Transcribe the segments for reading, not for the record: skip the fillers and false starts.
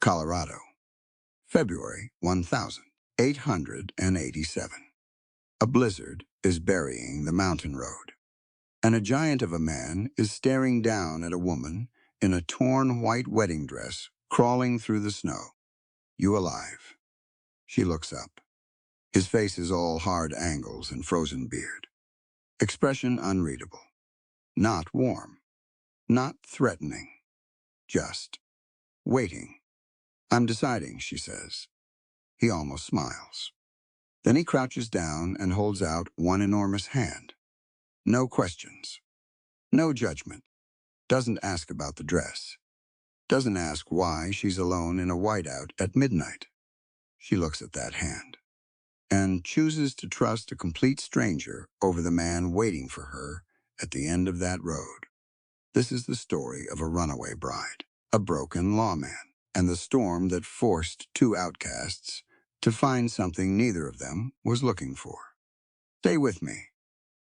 Colorado, February 1887. A blizzard is burying the mountain road, and a giant of a man is staring down at a woman in a torn white wedding dress crawling through the snow. "You alive?" She looks up. His face is all hard angles and frozen beard. Expression unreadable. Not warm. Not threatening. Just waiting. "I'm deciding," she says. He almost smiles. Then he crouches down and holds out one enormous hand. No questions. No judgment. Doesn't ask about the dress. Doesn't ask why she's alone in a whiteout at midnight. She looks at that hand and chooses to trust a complete stranger over the man waiting for her at the end of that road. This is the story of a runaway bride, a broken lawman, and the storm that forced two outcasts to find something neither of them was looking for. Stay with me.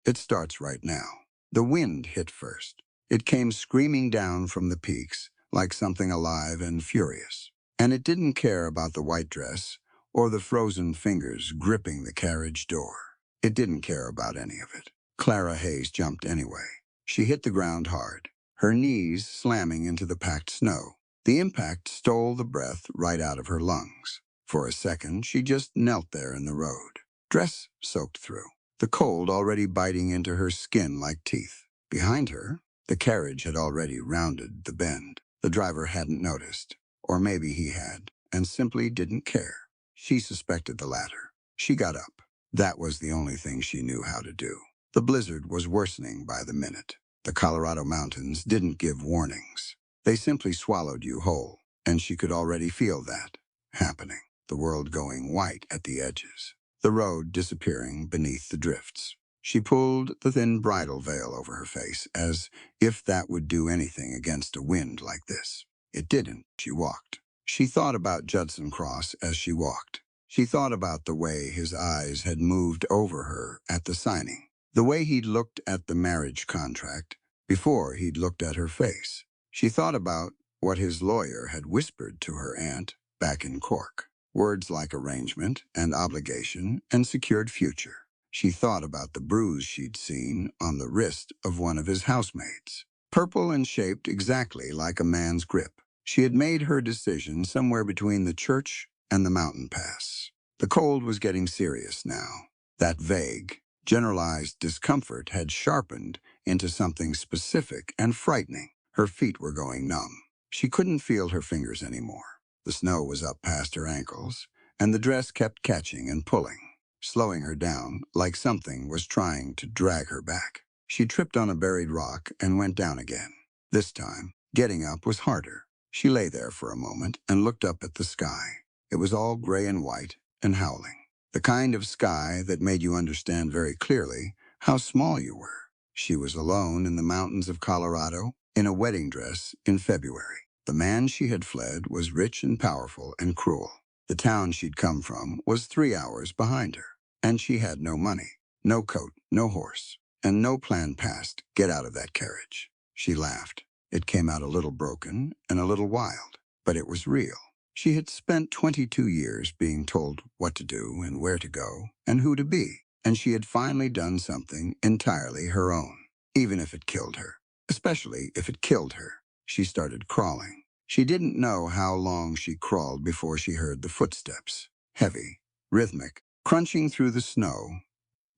It starts right now. The wind hit first. It came screaming down from the peaks like something alive and furious. And it didn't care about the white dress or the frozen fingers gripping the carriage door. It didn't care about any of it. Clara Hayes jumped anyway. She hit the ground hard, her knees slamming into the packed snow. The impact stole the breath right out of her lungs. For a second, she just knelt there in the road, dress soaked through, the cold already biting into her skin like teeth. Behind her, the carriage had already rounded the bend. The driver hadn't noticed, or maybe he had, and simply didn't care. She suspected the latter. She got up. That was the only thing she knew how to do. The blizzard was worsening by the minute. The Colorado mountains didn't give warnings. They simply swallowed you whole, and she could already feel that happening. The world going white at the edges. The road disappearing beneath the drifts. She pulled the thin bridal veil over her face, as if that would do anything against a wind like this. It didn't. She walked. She thought about Judson Cross as she walked. She thought about the way his eyes had moved over her at the signing, the way he'd looked at the marriage contract before he'd looked at her face. She thought about what his lawyer had whispered to her aunt back in Cork. Words like arrangement and obligation and secured future. She thought about the bruise she'd seen on the wrist of one of his housemates, purple and shaped exactly like a man's grip. She had made her decision somewhere between the church and the mountain pass. The cold was getting serious now. That vague, generalized discomfort had sharpened into something specific and frightening. Her feet were going numb. She couldn't feel her fingers anymore. The snow was up past her ankles, and the dress kept catching and pulling, slowing her down like something was trying to drag her back. She tripped on a buried rock and went down again. This time, getting up was harder. She lay there for a moment and looked up at the sky. It was all gray and white and howling. The kind of sky that made you understand very clearly how small you were. She was alone in the mountains of Colorado in a wedding dress in February. The man she had fled was rich and powerful and cruel. The town she'd come from was 3 hours behind her, and she had no money, no coat, no horse, and no plan past get out of that carriage. She laughed. It came out a little broken and a little wild, but it was real. She had spent 22 years being told what to do and where to go and who to be, and she had finally done something entirely her own, even if it killed her. Especially if it killed her. She started crawling. She didn't know how long she crawled before she heard the footsteps, heavy, rhythmic, crunching through the snow,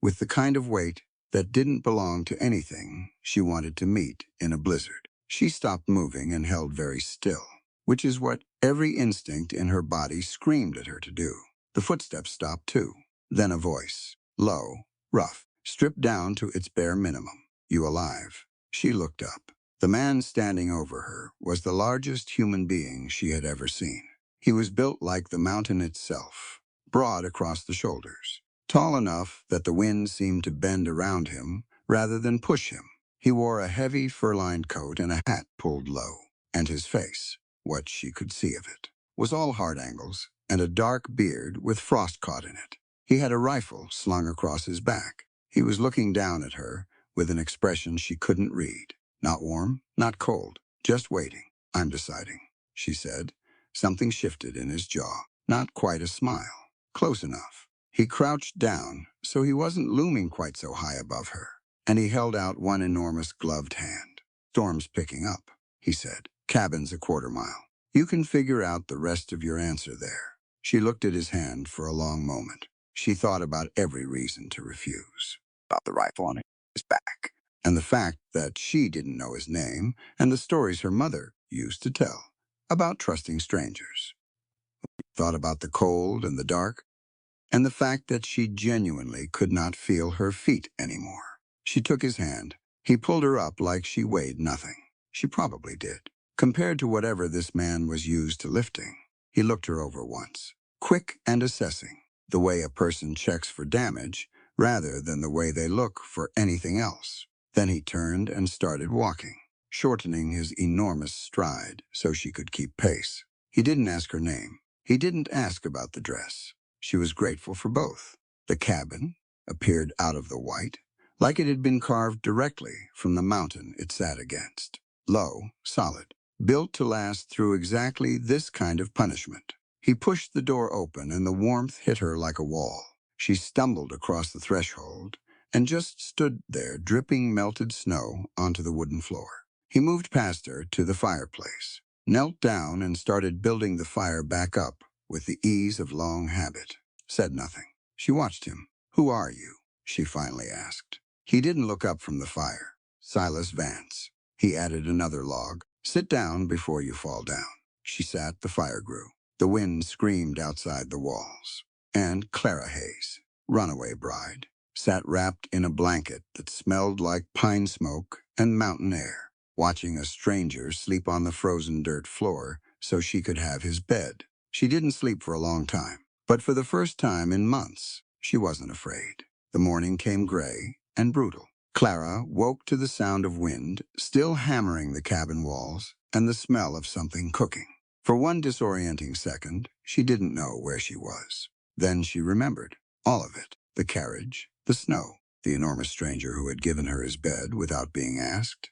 with the kind of weight that didn't belong to anything she wanted to meet in a blizzard. She stopped moving and held very still, which is what every instinct in her body screamed at her to do. The footsteps stopped too. Then a voice, low, rough, stripped down to its bare minimum. "You alive?" She looked up. The man standing over her was the largest human being she had ever seen. He was built like the mountain itself, broad across the shoulders, tall enough that the wind seemed to bend around him rather than push him. He wore a heavy fur-lined coat and a hat pulled low, and his face, what she could see of it, was all hard angles and a dark beard with frost caught in it. He had a rifle slung across his back. He was looking down at her with an expression she couldn't read. Not warm, not cold, just waiting. "I'm deciding," she said, Something shifted in his jaw. Not quite a smile. Close enough. He crouched down, so he wasn't looming quite so high above her, and he held out one enormous gloved hand. "Storm's picking up," he said. "Cabin's a quarter-mile. You can figure out the rest of your answer there." She looked at his hand for a long moment. She thought about every reason to refuse. About the rifle on his back, and the fact that she didn't know his name, and the stories her mother used to tell about trusting strangers. Thought about the cold and the dark, and the fact that she genuinely could not feel her feet anymore. She took his hand. He pulled her up like she weighed nothing. She probably did, compared to whatever this man was used to lifting. He looked her over once, quick and assessing, the way a person checks for damage rather than the way they look for anything else. Then he turned and started walking, shortening his enormous stride so she could keep pace. He didn't ask her name. He didn't ask about the dress. She was grateful for both. The cabin appeared out of the white, like it had been carved directly from the mountain it sat against. Low, solid, built to last through exactly this kind of punishment. He pushed the door open and the warmth hit her like a wall. She stumbled across the threshold and just stood there dripping melted snow onto the wooden floor. He moved past her to the fireplace, knelt down and started building the fire back up with the ease of long habit. Said nothing. She watched him. "Who are you?" she finally asked. He didn't look up from the fire. "Silas Vance." He added another log. "Sit down before you fall down." She sat. The fire grew. The wind screamed outside the walls. And Clara Hayes, runaway bride, sat wrapped in a blanket that smelled like pine smoke and mountain air, watching a stranger sleep on the frozen dirt floor so she could have his bed. She didn't sleep for a long time, but for the first time in months, she wasn't afraid. The morning came gray and brutal. Clara woke to the sound of wind still hammering the cabin walls and the smell of something cooking. For one disorienting second, she didn't know where she was. Then she remembered all of it: the carriage, the snow, the enormous stranger who had given her his bed without being asked,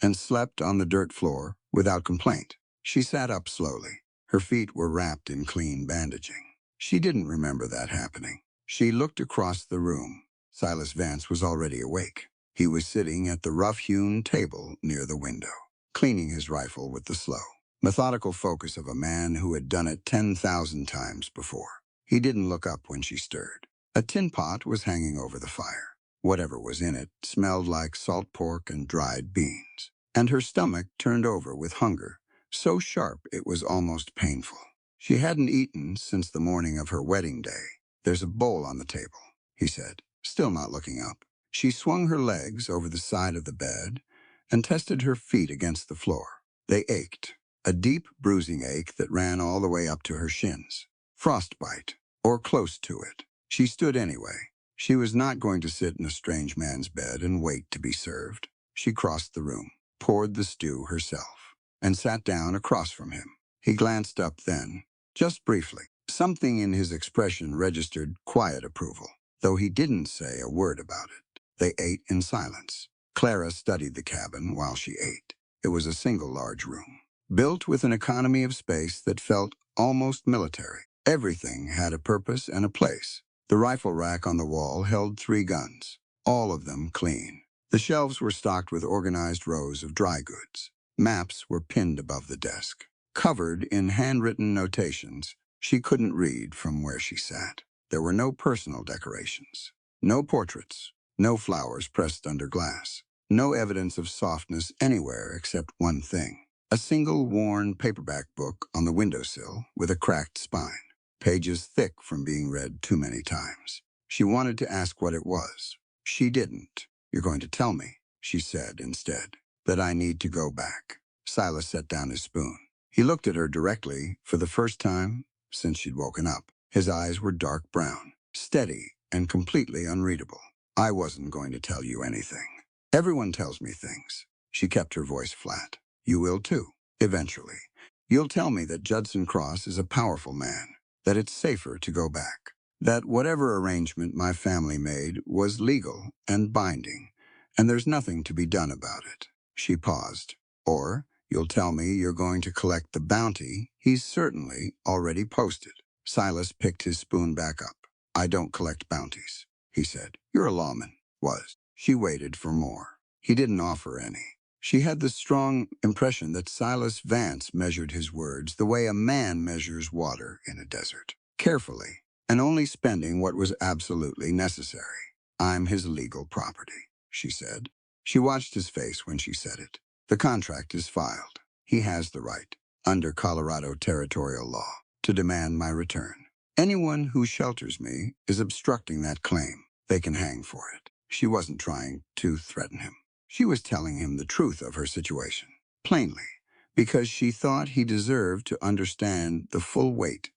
and slept on the dirt floor without complaint. She sat up slowly. Her feet were wrapped in clean bandaging. She didn't remember that happening. She looked across the room. Silas Vance was already awake. He was sitting at the rough-hewn table near the window, cleaning his rifle with the slow, methodical focus of a man who had done it 10,000 times before. He didn't look up when she stirred. A tin pot was hanging over the fire. Whatever was in it smelled like salt pork and dried beans, and her stomach turned over with hunger, so sharp it was almost painful. She hadn't eaten since the morning of her wedding day. "There's a bowl on the table," he said, still not looking up. She swung her legs over the side of the bed and tested her feet against the floor. They ached, a deep bruising ache that ran all the way up to her shins. Frostbite, or close to it. She stood anyway. She was not going to sit in a strange man's bed and wait to be served. She crossed the room, poured the stew herself, and sat down across from him. He glanced up then, just briefly. Something in his expression registered quiet approval, though he didn't say a word about it. They ate in silence. Clara studied the cabin while she ate. It was a single large room, built with an economy of space that felt almost military. Everything had a purpose and a place. The rifle rack on the wall held 3 guns, all of them clean. The shelves were stocked with organized rows of dry goods. Maps were pinned above the desk, covered in handwritten notations she couldn't read from where she sat. There were no personal decorations, no portraits, no flowers pressed under glass, no evidence of softness anywhere except one thing: a single worn paperback book on the windowsill with a cracked spine, pages thick from being read too many times. She wanted to ask what it was. She didn't. "You're going to tell me," she said instead, "that I need to go back." Silas set down his spoon. He looked at her directly for the first time since she'd woken up. His eyes were dark brown, steady and completely unreadable. "I wasn't going to tell you anything. Everyone tells me things." She kept her voice flat. "You will too, eventually. You'll tell me that Judson Cross is a powerful man, that it's safer to go back, that whatever arrangement my family made was legal and binding, and there's nothing to be done about it." She paused. "Or You'll tell me you're going to collect the bounty he's certainly already posted. Silas picked his spoon back up. I don't collect bounties, he said. You're a lawman. Was. She waited for more. He didn't offer any. She had the strong impression that Silas Vance measured his words the way a man measures water in a desert. Carefully, and only spending what was absolutely necessary. I'm his legal property, she said. She watched his face when she said it. The contract is filed. He has the right, under Colorado territorial law, to demand my return. Anyone who shelters me is obstructing that claim. They can hang for it. She wasn't trying to threaten him. She was telling him the truth of her situation, plainly, because she thought he deserved to understand the full weight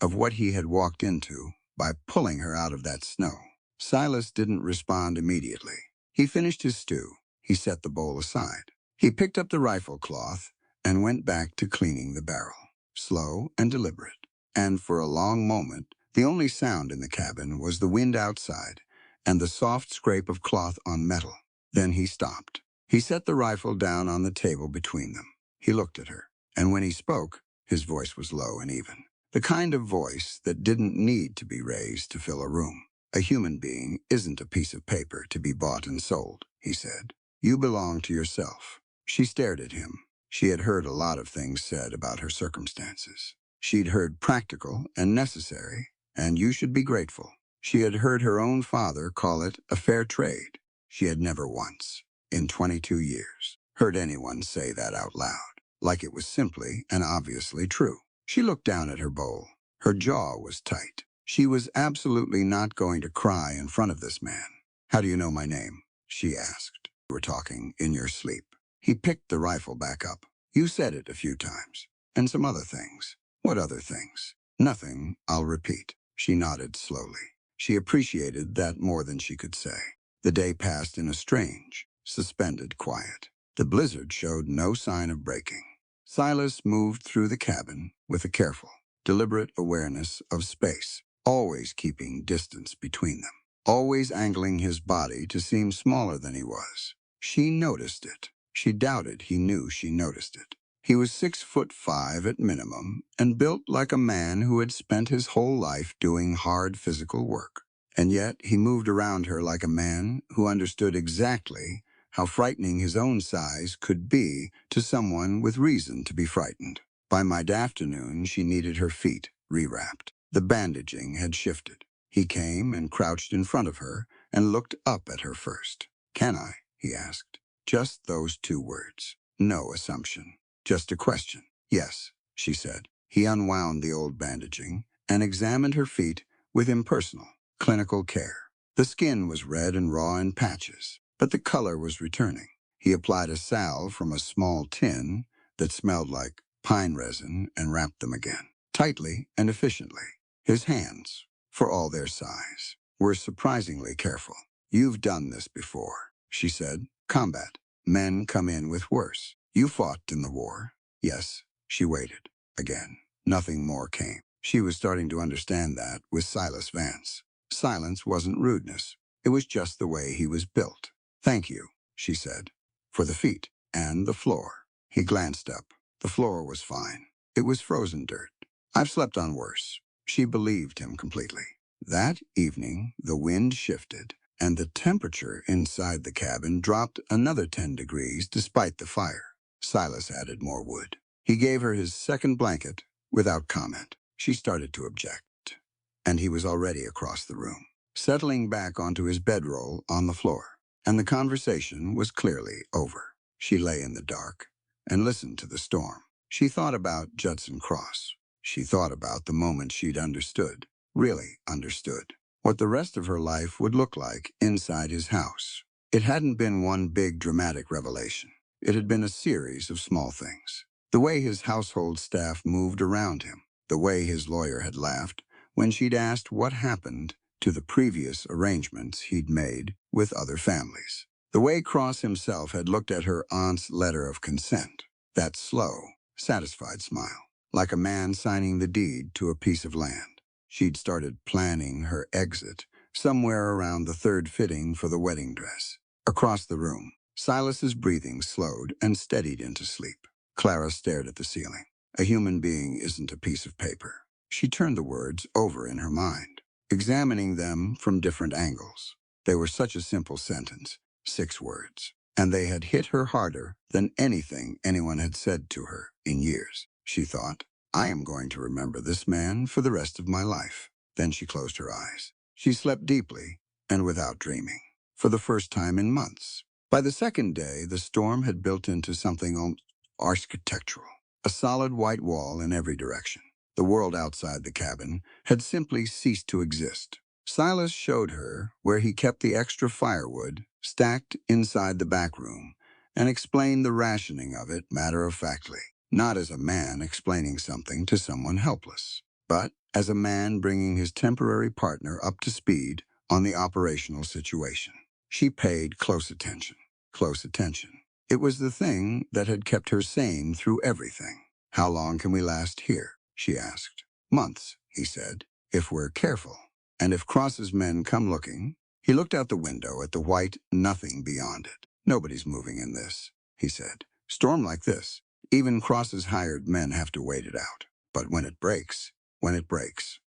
of what he had walked into by pulling her out of that snow. Silas didn't respond immediately. He finished his stew. He set the bowl aside. He picked up the rifle cloth and went back to cleaning the barrel, slow and deliberate. And for a long moment, the only sound in the cabin was the wind outside and the soft scrape of cloth on metal. Then he stopped. He set the rifle down on the table between them. He looked at her, and when he spoke, his voice was low and even. The kind of voice that didn't need to be raised to fill a room. A human being isn't a piece of paper to be bought and sold, he said. You belong to yourself. She stared at him. She had heard a lot of things said about her circumstances. She'd heard practical and necessary, and you should be grateful. She had heard her own father call it a fair trade. She had never once, in 22 years, heard anyone say that out loud, like it was simply and obviously true. She looked down at her bowl. Her jaw was tight. She was absolutely not going to cry in front of this man. How do you know my name? She asked. You were talking in your sleep. He picked the rifle back up. You said it a few times. And some other things. What other things? Nothing, I'll repeat. She nodded slowly. She appreciated that more than she could say. The day passed in a strange, suspended quiet. The blizzard showed no sign of breaking. Silas moved through the cabin with a careful, deliberate awareness of space, always keeping distance between them, always angling his body to seem smaller than he was. She noticed it. She doubted he knew she noticed it. He was 6'5" at minimum and built like a man who had spent his whole life doing hard physical work. And yet he moved around her like a man who understood exactly how frightening his own size could be to someone with reason to be frightened. By mid-afternoon, she needed her feet rewrapped. The bandaging had shifted. He came and crouched in front of her and looked up at her first. Can I? He asked. Just those two words. No assumption. Just a question. Yes, she said. He unwound the old bandaging and examined her feet with impersonal, clinical care. The skin was red and raw in patches, but the color was returning. He applied a salve from a small tin that smelled like pine resin and wrapped them again, tightly and efficiently. His hands, for all their size, were surprisingly careful. You've done this before, she said. Combat. Men come in with worse. You fought in the war. Yes, she waited. Again, nothing more came. She was starting to understand that with Silas Vance. Silence wasn't rudeness. It was just the way he was built. Thank you, she said, for the feet and the floor. He glanced up. The floor was fine. It was frozen dirt. I've slept on worse. She believed him completely. That evening, the wind shifted, and the temperature inside the cabin dropped another 10 degrees despite the fire. Silas added more wood. He gave her his second blanket without comment. She started to object, and he was already across the room, settling back onto his bedroll on the floor, and the conversation was clearly over. She lay in the dark and listened to the storm. She thought about Judson Cross. She thought about the moment she'd understood, really understood, what the rest of her life would look like inside his house. It hadn't been one big dramatic revelation. It had been a series of small things. The way his household staff moved around him, the way his lawyer had laughed when she'd asked what happened to the previous arrangements he'd made with other families, the way Cross himself had looked at her aunt's letter of consent, that slow, satisfied smile, like a man signing the deed to a piece of land. She'd started planning her exit somewhere around the third fitting for the wedding dress. Across the room, Silas's breathing slowed and steadied into sleep. Clara stared at the ceiling. A human being isn't a piece of paper. She turned the words over in her mind, examining them from different angles. They were such a simple sentence, 6 words, and they had hit her harder than anything anyone had said to her in years. She thought, I am going to remember this man for the rest of my life. Then she closed her eyes. She slept deeply and without dreaming, for the first time in months. By the second day, the storm had built into something almost architectural, a solid white wall in every direction. The world outside the cabin had simply ceased to exist. Silas showed her where he kept the extra firewood stacked inside the back room and explained the rationing of it matter-of-factly, not as a man explaining something to someone helpless, but as a man bringing his temporary partner up to speed on the operational situation. She paid close attention. Close attention. It was the thing that had kept her sane through everything. How long can we last here? She asked. Months, he said, if we're careful. And if Cross's men come looking. He looked out the window at the white nothing beyond it. Nobody's moving in this, he said. Storm like this, even Cross's hired men have to wait it out. But when it breaks,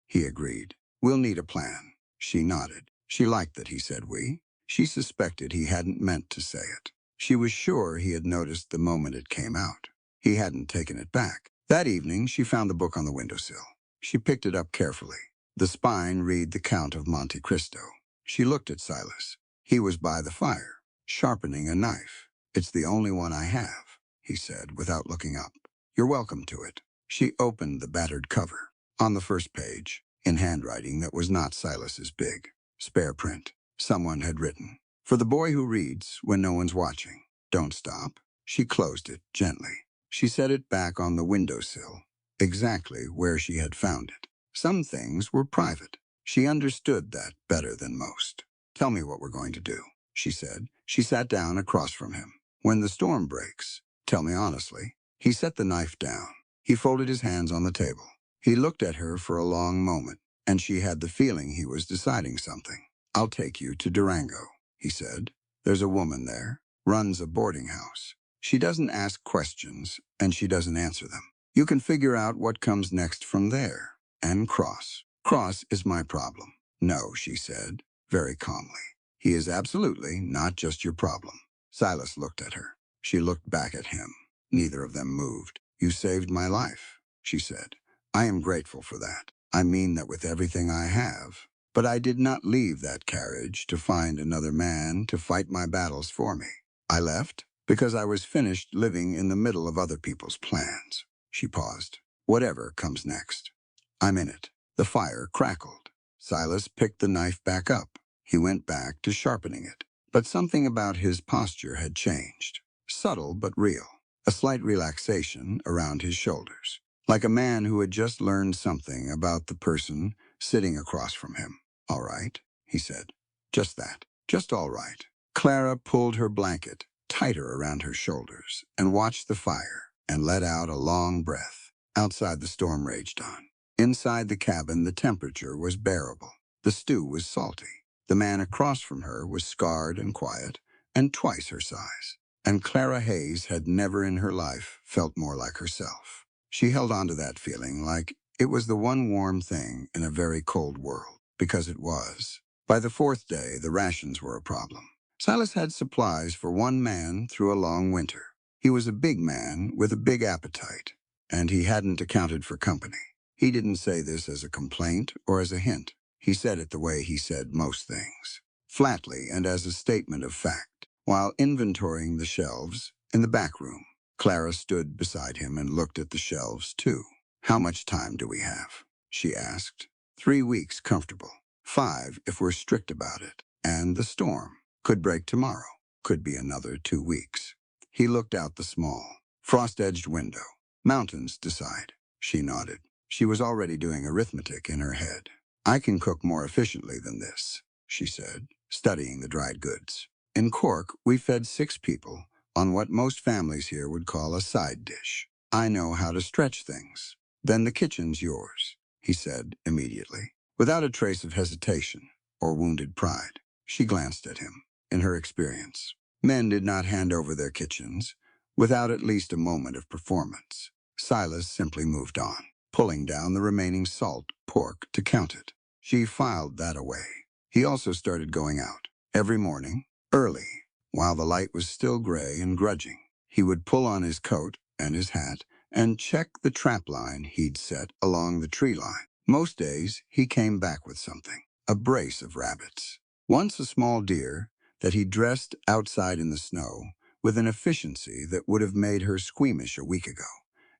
he agreed. We'll need a plan. She nodded. She liked that he said we. She suspected he hadn't meant to say it. She was sure he had noticed the moment it came out. He hadn't taken it back. That evening, she found the book on the windowsill. She picked it up carefully. The spine read The Count of Monte Cristo. She looked at Silas. He was by the fire, sharpening a knife. It's the only one I have, he said without looking up. You're welcome to it. She opened the battered cover. On the first page, in handwriting that was not Silas's big, spare print, someone had written, For the boy who reads when no one's watching. Don't stop. She closed it gently. She set it back on the windowsill, exactly where she had found it. Some things were private. She understood that better than most. Tell me what we're going to do, she said. She sat down across from him. When the storm breaks, tell me honestly. He set the knife down. He folded his hands on the table. He looked at her for a long moment, and she had the feeling he was deciding something. I'll take you to Durango, he said. There's a woman there, runs a boarding house. She doesn't ask questions, and she doesn't answer them. You can figure out what comes next from there. And Cross. Cross is my problem. No, she said, very calmly. He is absolutely not just your problem. Silas looked at her. She looked back at him. Neither of them moved. You saved my life, she said. I am grateful for that. I mean that with everything I have. But I did not leave that carriage to find another man to fight my battles for me. I left because I was finished living in the middle of other people's plans. She paused. Whatever comes next. I'm in it. The fire crackled. Silas picked the knife back up. He went back to sharpening it. But something about his posture had changed. Subtle but real. A slight relaxation around his shoulders. Like a man who had just learned something about the person sitting across from him. All right, he said. Just that. Just all right. Clara pulled her blanket tighter around her shoulders and watched the fire and let out a long breath. Outside, the storm raged on. Inside the cabin, the temperature was bearable. The stew was salty. The man across from her was scarred and quiet, and twice her size. And Clara Hayes had never in her life felt more like herself. She held on to that feeling like it was the one warm thing in a very cold world, because it was. By the 4th day, the rations were a problem. Silas had supplies for one man through a long winter. He was a big man with a big appetite, and he hadn't accounted for company. He didn't say this as a complaint or as a hint. He said it the way he said most things, flatly and as a statement of fact. While inventorying the shelves in the back room, Clara stood beside him and looked at the shelves, too. How much time do we have? She asked. 3 weeks comfortable. 5 if we're strict about it. And the storm could break tomorrow. Could be another 2 weeks. He looked out the small, frost-edged window. Mountains decide. She nodded. She was already doing arithmetic in her head. I can cook more efficiently than this, she said, studying the dried goods. In Cork, we fed 6 people on what most families here would call a side dish. I know how to stretch things. Then the kitchen's yours, he said immediately, without a trace of hesitation or wounded pride. She glanced at him. In her experience, men did not hand over their kitchens. without at least a moment of performance. Silas simply moved on, pulling down the remaining salt pork to count it. She filed that away. He also started going out. Every morning, early, while the light was still gray and grudging, he would pull on his coat and his hat and check the trap line he'd set along the tree line. Most days, he came back with something, a brace of rabbits. Once a small deer that he dressed outside in the snow with an efficiency that would have made her squeamish a week ago,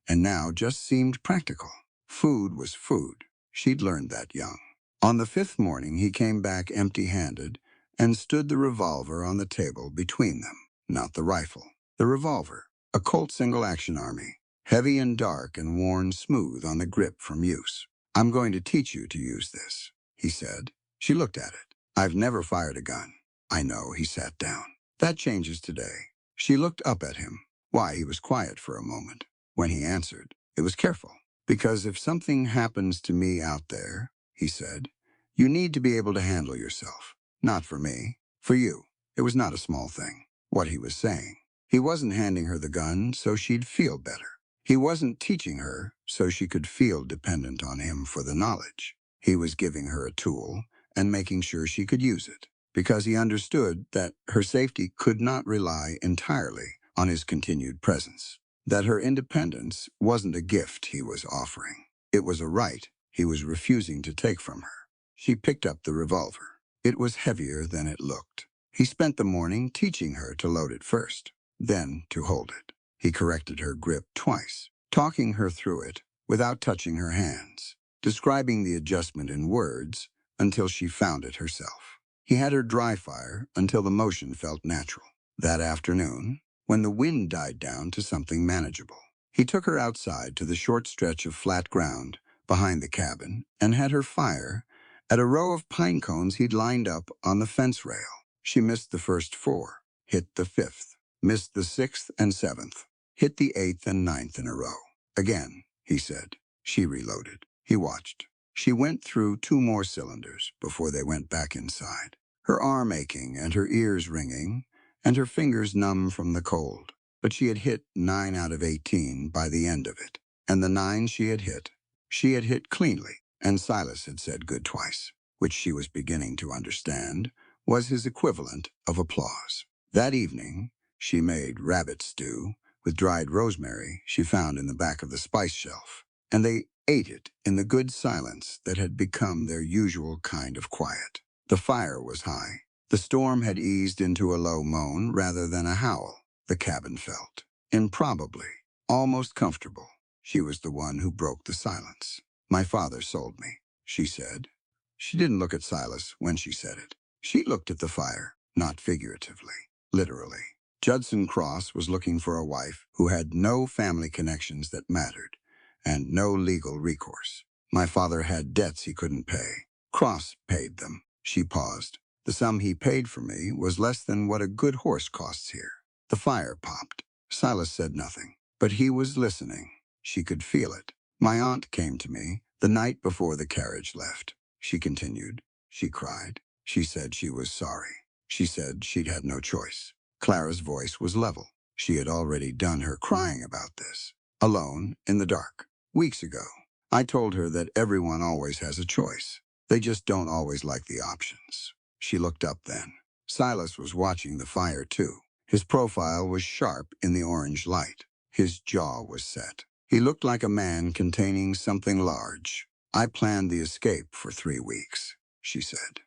and now just seemed practical. Food was food. She'd learned that young. On the fifth morning, he came back empty-handed and stood the revolver on the table between them. Not the rifle, the revolver, a Colt single-action army, heavy and dark and worn smooth on the grip from use. "I'm going to teach you to use this," he said. She looked at it. "I've never fired a gun." "I know," he sat down. "That changes today." She looked up at him. Why, he was quiet for a moment. When he answered, it was careful. "Because if something happens to me out there," he said, "you need to be able to handle yourself. Not for me, for you." It was not a small thing, what he was saying. He wasn't handing her the gun so she'd feel better. He wasn't teaching her so she could feel dependent on him for the knowledge. He was giving her a tool and making sure she could use it, because he understood that her safety could not rely entirely on his continued presence, that her independence wasn't a gift he was offering. It was a right he was refusing to take from her. She picked up the revolver. It was heavier than it looked. He spent the morning teaching her to load it first, then to hold it. He corrected her grip twice, talking her through it without touching her hands, describing the adjustment in words until she found it herself. He had her dry fire until the motion felt natural. That afternoon, when the wind died down to something manageable, he took her outside to the short stretch of flat ground behind the cabin and had her fire at a row of pine cones he'd lined up on the fence rail. She missed the first 4, hit the 5th, missed the 6th and 7th, hit the 8th and 9th in a row. "Again," he said. She reloaded. He watched. She went through 2 more cylinders before they went back inside, her arm aching and her ears ringing and her fingers numb from the cold. But she had hit 9 out of 18 by the end of it. And the 9 she had hit cleanly. And Silas had said good twice, which she was beginning to understand was his equivalent of applause. That evening, she made rabbit stew with dried rosemary she found in the back of the spice shelf, and they ate it in the good silence that had become their usual kind of quiet. The fire was high. The storm had eased into a low moan rather than a howl, the cabin felt. Improbably, almost comfortable. She was the one who broke the silence. "My father sold me," she said. She didn't look at Silas when she said it. She looked at the fire, not figuratively, literally. Judson Cross was looking for a wife who had no family connections that mattered, and no legal recourse. "My father had debts he couldn't pay. Cross paid them." She paused. "The sum he paid for me was less than what a good horse costs here." The fire popped. Silas said nothing, but he was listening. She could feel it. "My aunt came to me the night before the carriage left," she continued. "She cried. She said she was sorry. She said she'd had no choice." Clara's voice was level. She had already done her crying about this, alone in the dark, weeks ago. "I told her that everyone always has a choice. They just don't always like the options." She looked up then. Silas was watching the fire too. His profile was sharp in the orange light. His jaw was set. He looked like a man containing something large. "I planned the escape for 3 weeks," she said.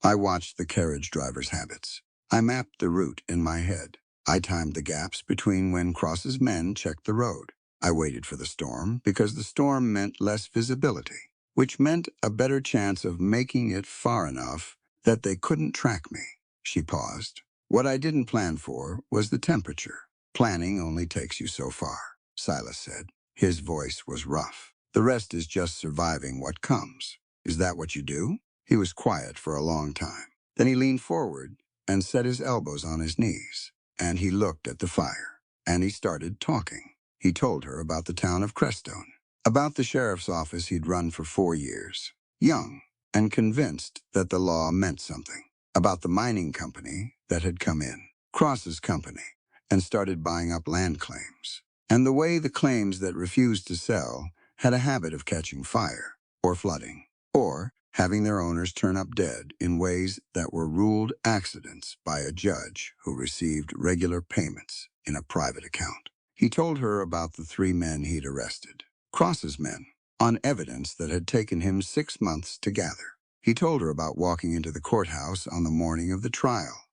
"I watched the carriage driver's habits. I mapped the route in my head. I timed the gaps between when Cross's men checked the road. I waited for the storm because the storm meant less visibility, which meant a better chance of making it far enough that they couldn't track me." She paused. "What I didn't plan for was the temperature. Planning only takes you so far," Silas said. His voice was rough. "The rest is just surviving what comes." "Is that what you do?" He was quiet for a long time. Then he leaned forward and set his elbows on his knees, and he looked at the fire, and he started talking. He told her about the town of Crestone, about the sheriff's office he'd run for 4 years, young and convinced that the law meant something, about the mining company that had come in, Cross's company, and started buying up land claims. And the way the claims that refused to sell had a habit of catching fire, or flooding, or having their owners turn up dead in ways that were ruled accidents by a judge who received regular payments in a private account. He told her about the 3 men he'd arrested, Cross's men, on evidence that had taken him 6 months to gather. He told her about walking into the courthouse on the morning of the trial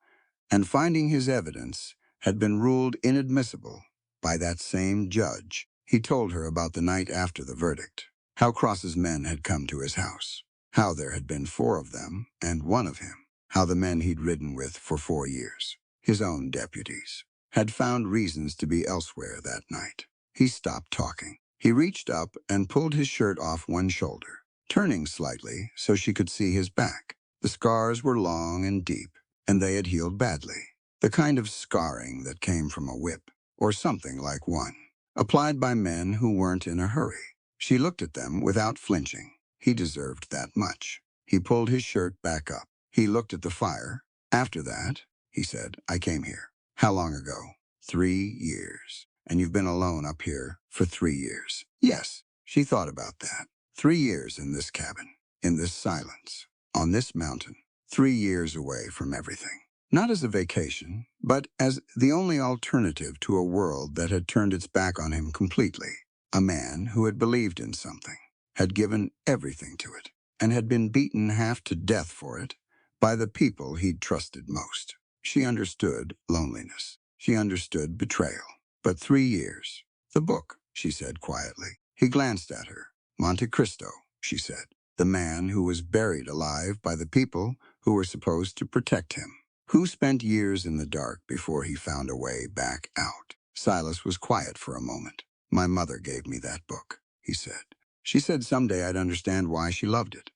and finding his evidence had been ruled inadmissible by that same judge. He told her about the night after the verdict, how Cross's men had come to his house, how there had been 4 of them and 1 of him, how the men he'd ridden with for 4 years, his own deputies, had found reasons to be elsewhere that night. He stopped talking. He reached up and pulled his shirt off one shoulder, turning slightly so she could see his back. The scars were long and deep, and they had healed badly. The kind of scarring that came from a whip, or something like one, applied by men who weren't in a hurry. She looked at them without flinching. He deserved that much. He pulled his shirt back up. He looked at the fire. After that, he said, I came here. How long ago? 3 years. And you've been alone up here for 3 years. Yes, she thought about that. 3 years in this cabin, in this silence, on this mountain. 3 years away from everything. Not as a vacation, but as the only alternative to a world that had turned its back on him completely. A man who had believed in something, had given everything to it, and had been beaten half to death for it by the people he'd trusted most. She understood loneliness. She understood betrayal. But 3 years. The book, she said quietly. He glanced at her. Monte Cristo, she said. The man who was buried alive by the people who were supposed to protect him, who spent years in the dark before he found a way back out. Silas was quiet for a moment. My mother gave me that book, he said. She said someday I'd understand why she loved it.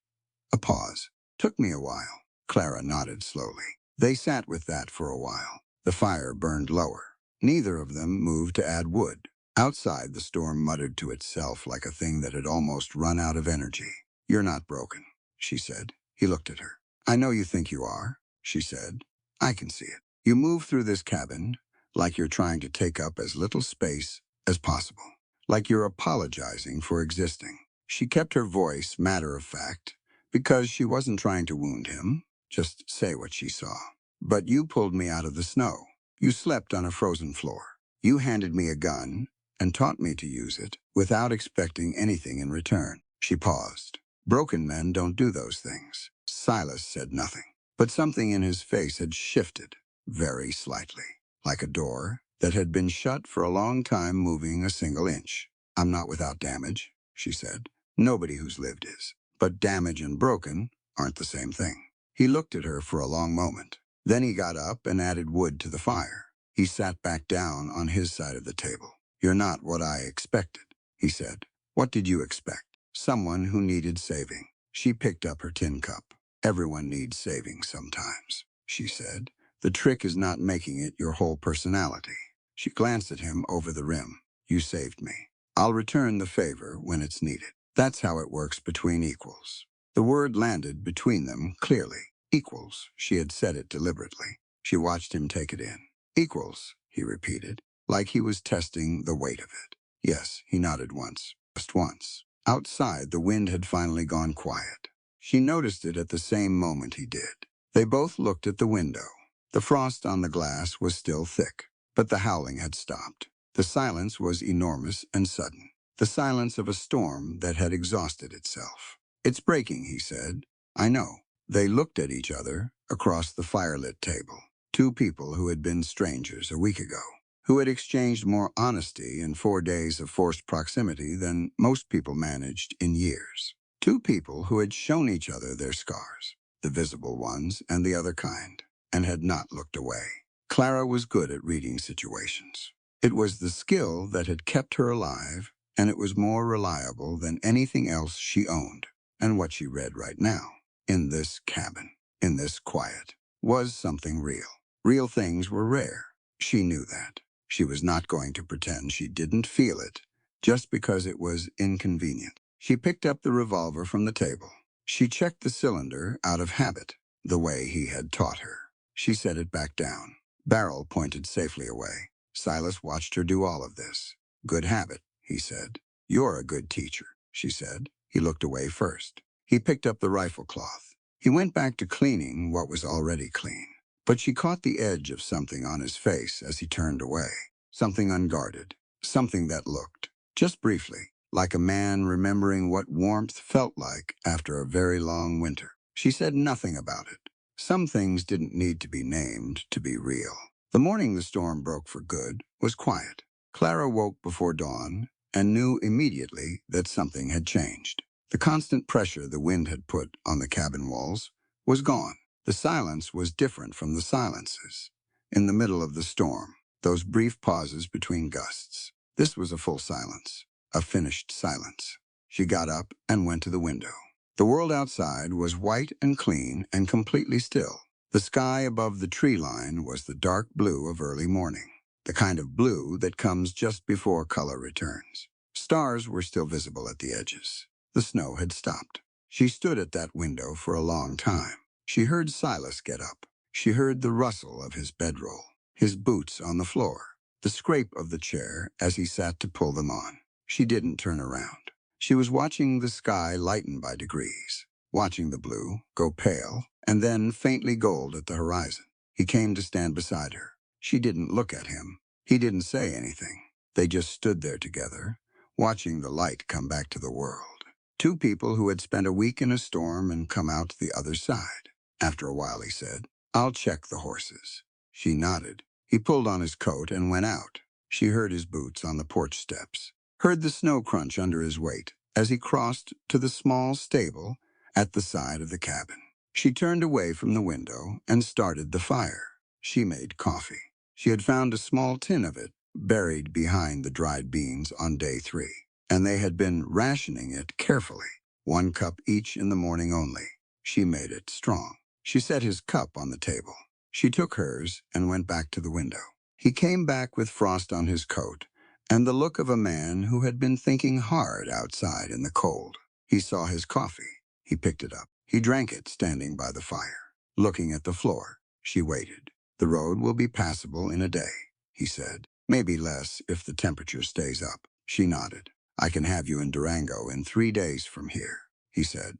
A pause. Took me a while. Clara nodded slowly. They sat with that for a while. The fire burned lower. Neither of them moved to add wood. Outside, the storm muttered to itself like a thing that had almost run out of energy. You're not broken, she said. He looked at her. I know you think you are, she said. I can see it. You move through this cabin like you're trying to take up as little space as possible, like you're apologizing for existing. She kept her voice matter-of-fact because she wasn't trying to wound him, just say what she saw. But you pulled me out of the snow. You slept on a frozen floor. You handed me a gun and taught me to use it without expecting anything in return. She paused. Broken men don't do those things. Silas said nothing, but something in his face had shifted, very slightly, like a door that had been shut for a long time moving a single inch. I'm not without damage, she said. Nobody who's lived is. But damage and broken aren't the same thing. He looked at her for a long moment. Then he got up and added wood to the fire. He sat back down on his side of the table. You're not what I expected, he said. What did you expect? Someone who needed saving. She picked up her tin cup. Everyone needs saving sometimes, she said. The trick is not making it your whole personality. She glanced at him over the rim. You saved me. I'll return the favor when it's needed. That's how it works between equals. The word landed between them clearly. Equals, she had said it deliberately. She watched him take it in. Equals, he repeated, like he was testing the weight of it. Yes, he nodded once, just once. Outside, the wind had finally gone quiet. She noticed it at the same moment he did. They both looked at the window. The frost on the glass was still thick, but the howling had stopped. The silence was enormous and sudden. The silence of a storm that had exhausted itself. It's breaking, he said. I know. They looked at each other across the firelit table. 2 people who had been strangers a week ago, who had exchanged more honesty in 4 days of forced proximity than most people managed in years. 2 people who had shown each other their scars, the visible ones and the other kind, and had not looked away. Clara was good at reading situations. It was the skill that had kept her alive, and it was more reliable than anything else she owned. And what she read right now, in this cabin, in this quiet, was something real. Real things were rare. She knew that. She was not going to pretend she didn't feel it, just because it was inconvenient. She picked up the revolver from the table. She checked the cylinder out of habit, the way he had taught her. She set it back down. Barrel pointed safely away. Silas watched her do all of this. Good habit, he said. You're a good teacher, she said. He looked away first. He picked up the rifle cloth. He went back to cleaning what was already clean. But she caught the edge of something on his face as he turned away. Something unguarded. Something that looked, just briefly, like a man remembering what warmth felt like after a very long winter. She said nothing about it. Some things didn't need to be named to be real. The morning the storm broke for good was quiet. Clara woke before dawn and knew immediately that something had changed. The constant pressure the wind had put on the cabin walls was gone. The silence was different from the silences. In the middle of the storm, those brief pauses between gusts. This was a full silence, a finished silence. She got up and went to the window. The world outside was white and clean and completely still. The sky above the tree line was the dark blue of early morning, the kind of blue that comes just before color returns. Stars were still visible at the edges. The snow had stopped. She stood at that window for a long time. She heard Silas get up. She heard the rustle of his bedroll, his boots on the floor, the scrape of the chair as he sat to pull them on. She didn't turn around. She was watching the sky lighten by degrees, watching the blue go pale and then faintly gold at the horizon. He came to stand beside her. She didn't look at him. He didn't say anything. They just stood there together, watching the light come back to the world. Two people who had spent a week in a storm and come out to the other side. After a while, he said, "I'll check the horses." She nodded. He pulled on his coat and went out. She heard his boots on the porch steps, heard the snow crunch under his weight as he crossed to the small stable at the side of the cabin. She turned away from the window and started the fire. She made coffee. She had found a small tin of it buried behind the dried beans on day 3, and they had been rationing it carefully, 1 cup each in the morning only. She made it strong. She set his cup on the table. She took hers and went back to the window. He came back with frost on his coat and the look of a man who had been thinking hard outside in the cold. He saw his coffee. He picked it up. He drank it standing by the fire, looking at the floor. She waited. "The road will be passable in a day," he said. "Maybe less if the temperature stays up." She nodded. "I can have you in Durango in 3 days from here," he said.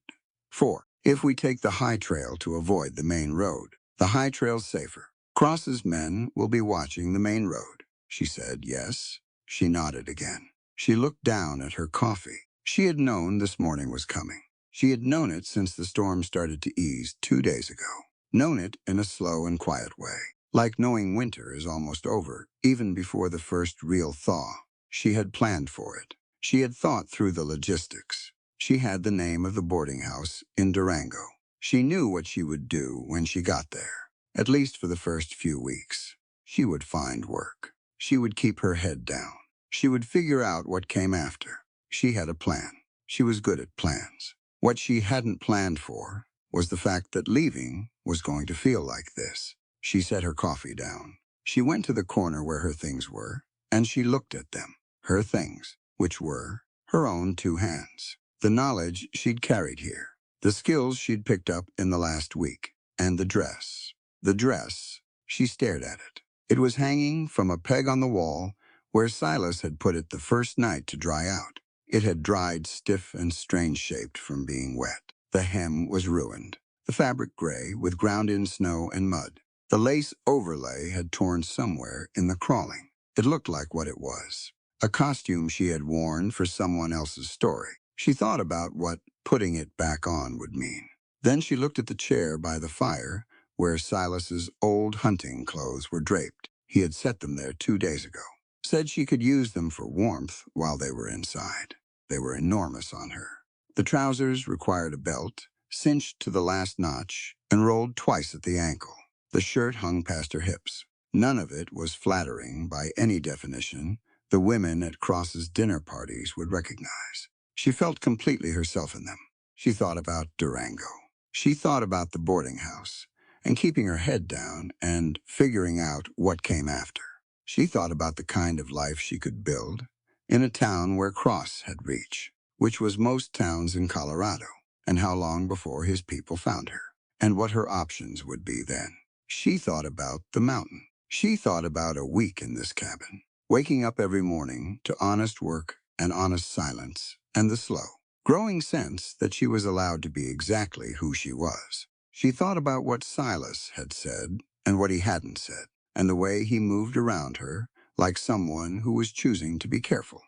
4. If we take the high trail to avoid the main road. The high trail's safer. Cross's men will be watching the main road." She said, "Yes." She nodded again. She looked down at her coffee. She had known this morning was coming. She had known it since the storm started to ease 2 days ago. Known it in a slow and quiet way, like knowing winter is almost over, even before the first real thaw. She had planned for it. She had thought through the logistics. She had the name of the boarding house in Durango. She knew what she would do when she got there, at least for the first few weeks. She would find work. She would keep her head down. She would figure out what came after. She had a plan. She was good at plans. What she hadn't planned for was the fact that leaving was going to feel like this. She set her coffee down. She went to the corner where her things were, and she looked at them. Her things, which were her own 2 hands. The knowledge she'd carried here. The skills she'd picked up in the last week. And the dress. The dress, she stared at it. It was hanging from a peg on the wall where Silas had put it the first night to dry out. It had dried stiff and strange-shaped from being wet. The hem was ruined, the fabric gray with ground-in snow and mud. The lace overlay had torn somewhere in the crawling. It looked like what it was, a costume she had worn for someone else's story. She thought about what putting it back on would mean. Then she looked at the chair by the fire where Silas's old hunting clothes were draped. He had set them there 2 days ago. Said she could use them for warmth while they were inside. They were enormous on her. The trousers required a belt, cinched to the last notch, and rolled twice at the ankle. The shirt hung past her hips. None of it was flattering by any definition the women at Cross's dinner parties would recognize. She felt completely herself in them. She thought about Durango. She thought about the boarding house and keeping her head down and figuring out what came after. She thought about the kind of life she could build in a town where Cross had reach, which was most towns in Colorado, and how long before his people found her, and what her options would be then. She thought about the mountain. She thought about a week in this cabin, waking up every morning to honest work and honest silence, and the slow, growing sense that she was allowed to be exactly who she was. She thought about what Silas had said and what he hadn't said, and the way he moved around her like someone who was choosing to be careful,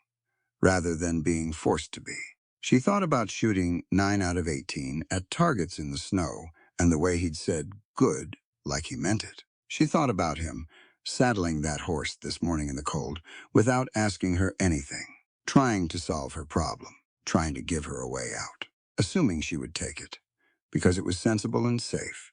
rather than being forced to be. She thought about shooting 9 out of 18 at targets in the snow and the way he'd said good like he meant it. She thought about him saddling that horse this morning in the cold without asking her anything, trying to solve her problem, trying to give her a way out, assuming she would take it, because it was sensible and safe,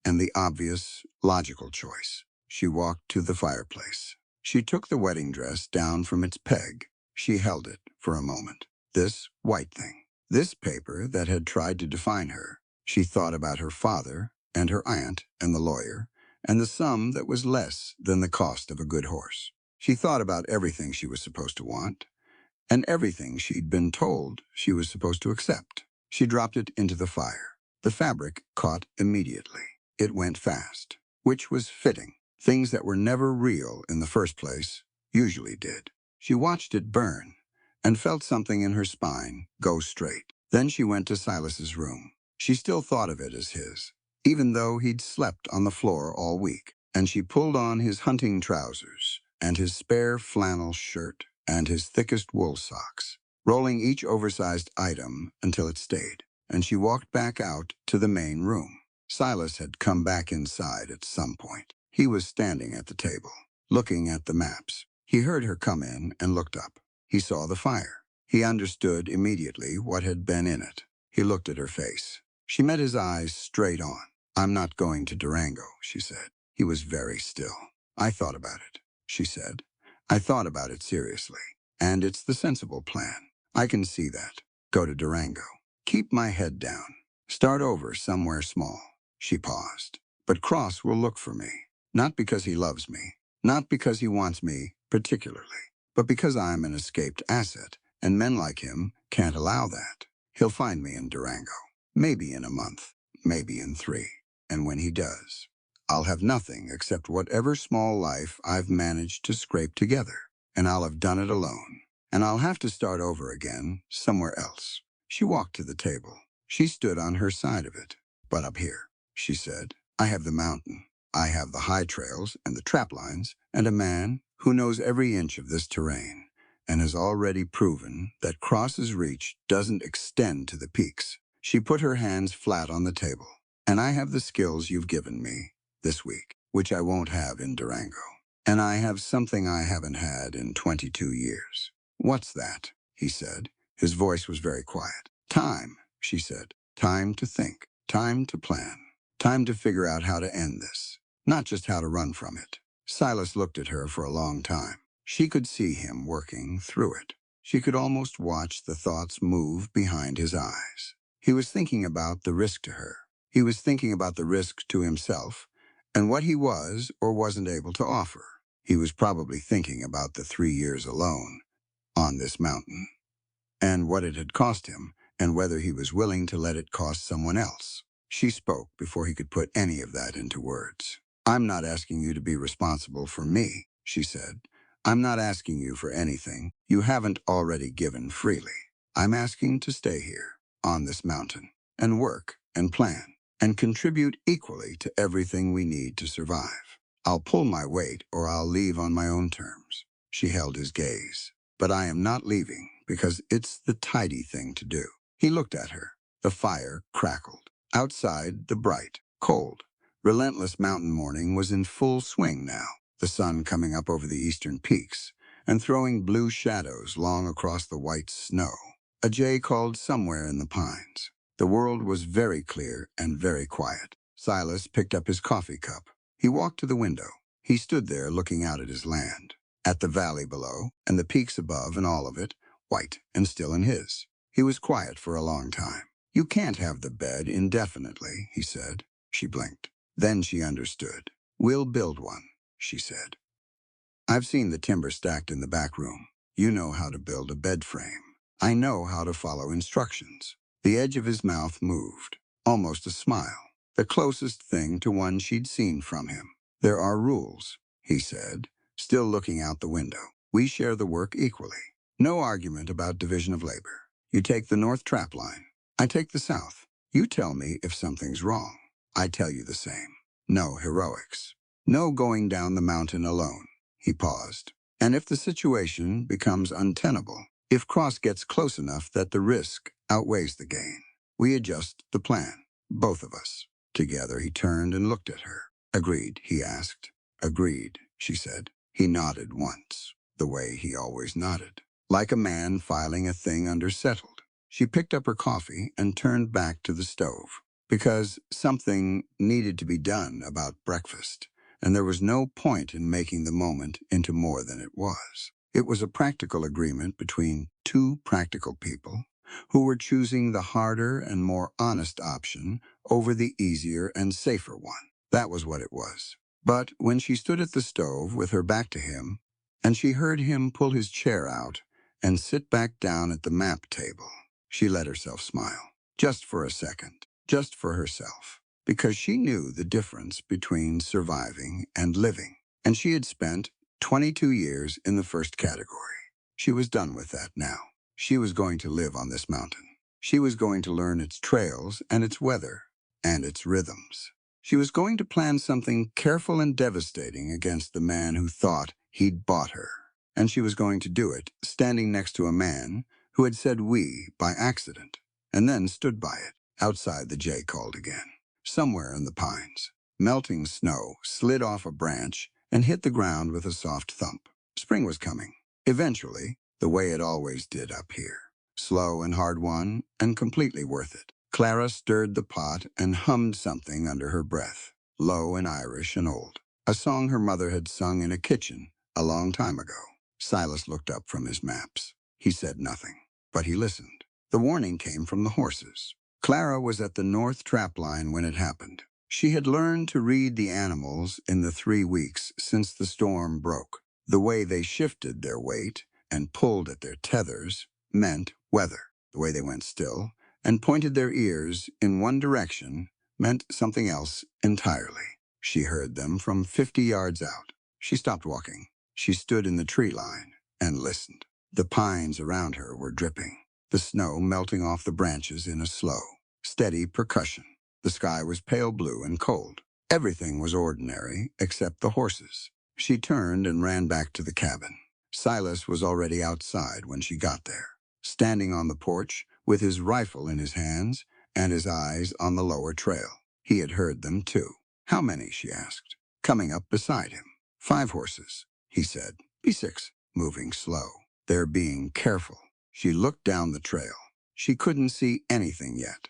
and the obvious, logical choice. She walked to the fireplace. She took the wedding dress down from its peg. She held it for a moment. This white thing, this paper that had tried to define her. She thought about her father and her aunt and the lawyer, and the sum that was less than the cost of a good horse. She thought about everything she was supposed to want, and everything she'd been told she was supposed to accept. She dropped it into the fire. The fabric caught immediately. It went fast, which was fitting. Things that were never real in the first place usually did. She watched it burn and felt something in her spine go straight. Then she went to Silas's room. She still thought of it as his, even though he'd slept on the floor all week, and she pulled on his hunting trousers and his spare flannel shirt and his thickest wool socks, rolling each oversized item until it stayed, and she walked back out to the main room. Silas had come back inside at some point. He was standing at the table, looking at the maps. He heard her come in and looked up. He saw the fire. He understood immediately what had been in it. He looked at her face. She met his eyes straight on. "I'm not going to Durango," she said. He was very still. "I thought about it," she said. "I thought about it seriously. And it's the sensible plan. I can see that. Go to Durango. Keep my head down. Start over somewhere small." She paused. "But Cross will look for me. Not because he loves me. Not because he wants me particularly. But because I'm an escaped asset, and men like him can't allow that. He'll find me in Durango. Maybe in a month. Maybe in 3. And when he does, I'll have nothing except whatever small life I've managed to scrape together. And I'll have done it alone. And I'll have to start over again somewhere else." She walked to the table. She stood on her side of it. "But up here," she said, "I have the mountain. I have the high trails and the trap lines, and a man who knows every inch of this terrain and has already proven that Cross's reach doesn't extend to the peaks." She put her hands flat on the table. "And I have the skills you've given me this week, which I won't have in Durango. And I have something I haven't had in 22 years. "What's that?" he said. His voice was very quiet. "Time," she said. "Time to think. Time to plan. Time to figure out how to end this. Not just how to run from it." Silas looked at her for a long time. She could see him working through it. She could almost watch the thoughts move behind his eyes. He was thinking about the risk to her. He was thinking about the risk to himself and what he was or wasn't able to offer. He was probably thinking about the 3 years alone on this mountain, and what it had cost him, and whether he was willing to let it cost someone else. She spoke before he could put any of that into words. "I'm not asking you to be responsible for me," she said. "I'm not asking you for anything you haven't already given freely. I'm asking to stay here, on this mountain, and work and plan, and contribute equally to everything we need to survive. I'll pull my weight or I'll leave on my own terms." She held his gaze. "But I am not leaving because it's the tidy thing to do." He looked at her. The fire crackled. Outside, the bright, cold, relentless mountain morning was in full swing now, the sun coming up over the eastern peaks and throwing blue shadows long across the white snow. A jay called somewhere in the pines. The world was very clear and very quiet. Silas picked up his coffee cup. He walked to the window. He stood there looking out at his land, at the valley below, and the peaks above and all of it, white and still in his. He was quiet for a long time. "You can't have the bed indefinitely," he said. She blinked. Then she understood. "We'll build one," she said. "I've seen the timber stacked in the back room. You know how to build a bed frame. I know how to follow instructions." The edge of his mouth moved, almost a smile, the closest thing to one she'd seen from him. "There are rules," he said, still looking out the window. We share the work equally. No argument about division of labor. You take the north trap line. I take the south. You tell me if something's wrong. I tell you the same. No heroics. No going down the mountain alone. He paused. And if the situation becomes untenable, if Cross gets close enough that the risk outweighs the gain, we adjust the plan, both of us. Together he turned and looked at her. Agreed, he asked. Agreed, she said. He nodded once, the way he always nodded, like a man filing a thing under settled. She picked up her coffee and turned back to the stove, because something needed to be done about breakfast, and there was no point in making the moment into more than it was. It was a practical agreement between two practical people who were choosing the harder and more honest option over the easier and safer one. That was what it was. But when she stood at the stove with her back to him, and she heard him pull his chair out and sit back down at the map table, she let herself smile. Just for a second. Just for herself. Because she knew the difference between surviving and living. And she had spent 22 years in the first category. She was done with that now. She was going to live on this mountain. She was going to learn its trails and its weather and its rhythms. She was going to plan something careful and devastating against the man who thought he'd bought her. And she was going to do it standing next to a man who had said "we" by accident, and then stood by it. Outside, the jay called again. Somewhere in the pines, melting snow slid off a branch and hit the ground with a soft thump. Spring was coming. Eventually, the way it always did up here. Slow and hard-won, and completely worth it. Clara stirred the pot and hummed something under her breath, low and Irish and old. A song her mother had sung in a kitchen a long time ago. Silas looked up from his maps. He said nothing, but he listened. The warning came from the horses. Clara was at the north trap line when it happened. She had learned to read the animals in the 3 weeks since the storm broke. The way they shifted their weight and pulled at their tethers meant weather. The way they went still and pointed their ears in one direction meant something else entirely. She heard them from 50 yards out. She stopped walking. She stood in the tree line and listened. The pines around her were dripping, the snow melting off the branches in a slow, steady percussion. The sky was pale blue and cold. Everything was ordinary except the horses. She turned and ran back to the cabin. Silas was already outside when she got there, standing on the porch with his rifle in his hands and his eyes on the lower trail. He had heard them too. How many, she asked, coming up beside him. 5 horses, he said. Be 6, moving slow. They're being careful. She looked down the trail. She couldn't see anything yet.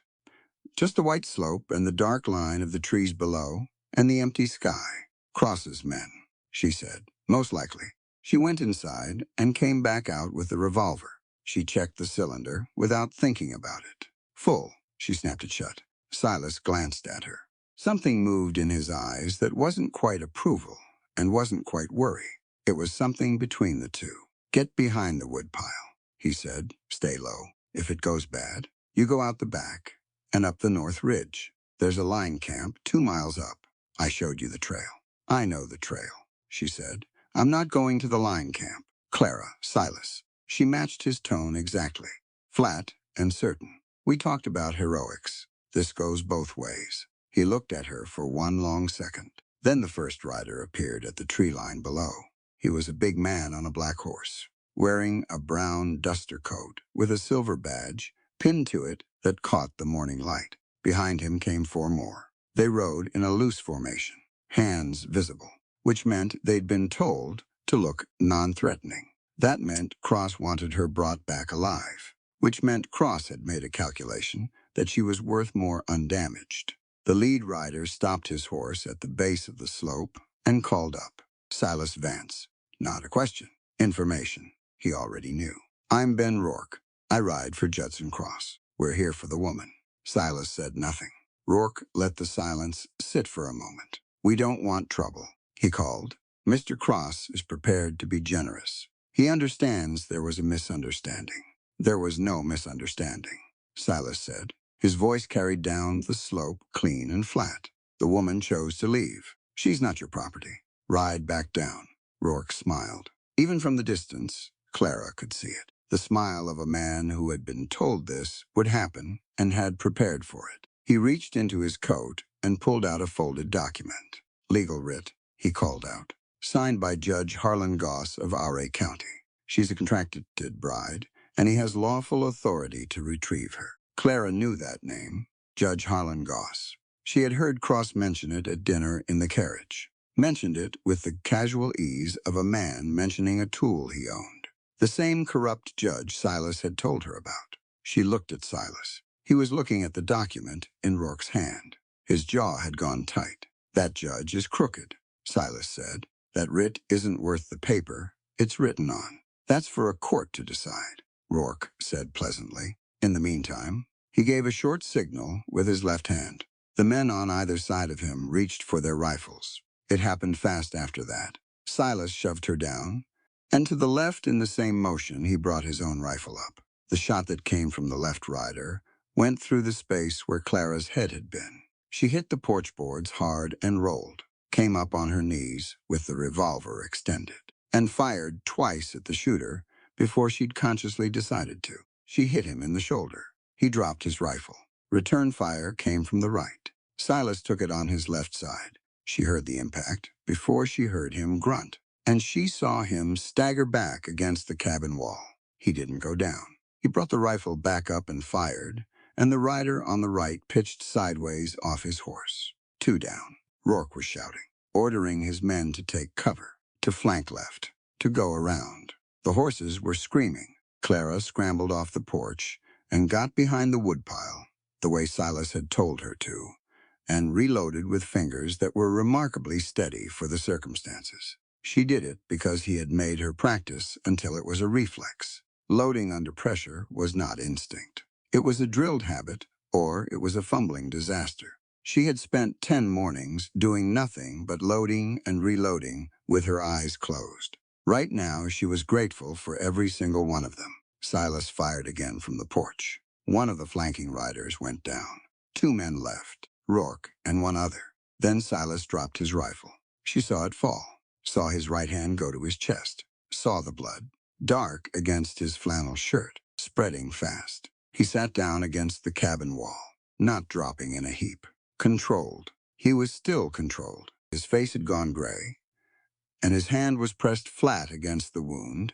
Just the white slope and the dark line of the trees below and the empty sky. Cross's men, she said. Most likely. She went inside and came back out with the revolver. She checked the cylinder without thinking about it. Full. She snapped it shut. Silas glanced at her. Something moved in his eyes that wasn't quite approval and wasn't quite worry. It was something between the two. Get behind the woodpile, he said. Stay low. If it goes bad, you go out the back and up the north ridge. There's a line camp 2 miles up. I showed you the trail. I know the trail, she said. I'm not going to the line camp. Clara, Silas. She matched his tone exactly. Flat and certain. We talked about heroics. This goes both ways. He looked at her for one long second. Then the first rider appeared at the tree line below. He was a big man on a black horse, wearing a brown duster coat with a silver badge pinned to it that caught the morning light. Behind him came 4 more. They rode in a loose formation, hands visible, which meant they'd been told to look non-threatening. That meant Cross wanted her brought back alive, which meant Cross had made a calculation that she was worth more undamaged. The lead rider stopped his horse at the base of the slope and called up, Silas Vance. Not a question. Information. He already knew. I'm Ben Rourke. I ride for Judson Cross. We're here for the woman. Silas said nothing. Rourke let the silence sit for a moment. We don't want trouble, he called. Mr. Cross is prepared to be generous. He understands there was a misunderstanding. There was no misunderstanding, Silas said. His voice carried down the slope clean and flat. The woman chose to leave. She's not your property. Ride back down. Rourke smiled. Even from the distance, Clara could see it. The smile of a man who had been told this would happen and had prepared for it. He reached into his coat and pulled out a folded document. Legal writ, he called out. Signed by Judge Harlan Goss of R.A. County. She's a contracted bride, and he has lawful authority to retrieve her. Clara knew that name, Judge Harlan Goss. She had heard Cross mention it at dinner in the carriage. Mentioned it with the casual ease of a man mentioning a tool he owned. The same corrupt judge Silas had told her about. She looked at Silas. He was looking at the document in Rourke's hand. His jaw had gone tight. That judge is crooked, Silas said. That writ isn't worth the paper it's written on. That's for a court to decide, Rourke said pleasantly. In the meantime, he gave a short signal with his left hand. The men on either side of him reached for their rifles. It happened fast after that. Silas shoved her down, and to the left in the same motion he brought his own rifle up. The shot that came from the left rider went through the space where Clara's head had been. She hit the porch boards hard and rolled, came up on her knees with the revolver extended, and fired twice at the shooter before she'd consciously decided to. She hit him in the shoulder. He dropped his rifle. Return fire came from the right. Silas took it on his left side. She heard the impact before she heard him grunt, and she saw him stagger back against the cabin wall. He didn't go down. He brought the rifle back up and fired, and the rider on the right pitched sideways off his horse. 2 down. Rourke was shouting, ordering his men to take cover, to flank left, to go around. The horses were screaming. Clara scrambled off the porch and got behind the woodpile, the way Silas had told her to, and reloaded with fingers that were remarkably steady for the circumstances. She did it because he had made her practice until it was a reflex. Loading under pressure was not instinct. It was a drilled habit, or it was a fumbling disaster. She had spent 10 mornings doing nothing but loading and reloading with her eyes closed. Right now, she was grateful for every single one of them. Silas fired again from the porch. One of the flanking riders went down. 2 men left, Rourke and one other. Then Silas dropped his rifle. She saw it fall, saw his right hand go to his chest, saw the blood, dark against his flannel shirt, spreading fast. He sat down against the cabin wall, not dropping in a heap. Controlled. He was still controlled. His face had gone gray, and his hand was pressed flat against the wound,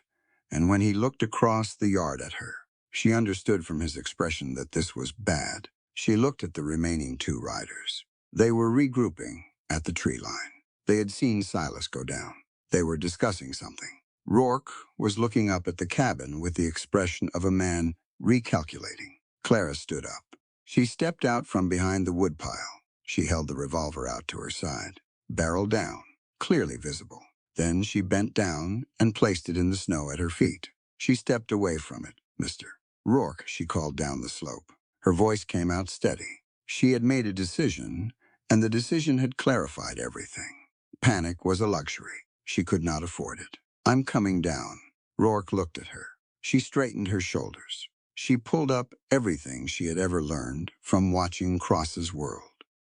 and when he looked across the yard at her, she understood from his expression that this was bad. She looked at the remaining 2 riders. They were regrouping at the tree line. They had seen Silas go down. They were discussing something. Rourke was looking up at the cabin with the expression of a man recalculating. Clara stood up. She stepped out from behind the woodpile. She held the revolver out to her side, barrel down, clearly visible. Then she bent down and placed it in the snow at her feet. She stepped away from it. Mr. Rourke, she called down the slope. Her voice came out steady. She had made a decision, and the decision had clarified everything. Panic was a luxury. She could not afford it. I'm coming down. Rourke looked at her. She straightened her shoulders. She pulled up everything she had ever learned from watching Cross's World.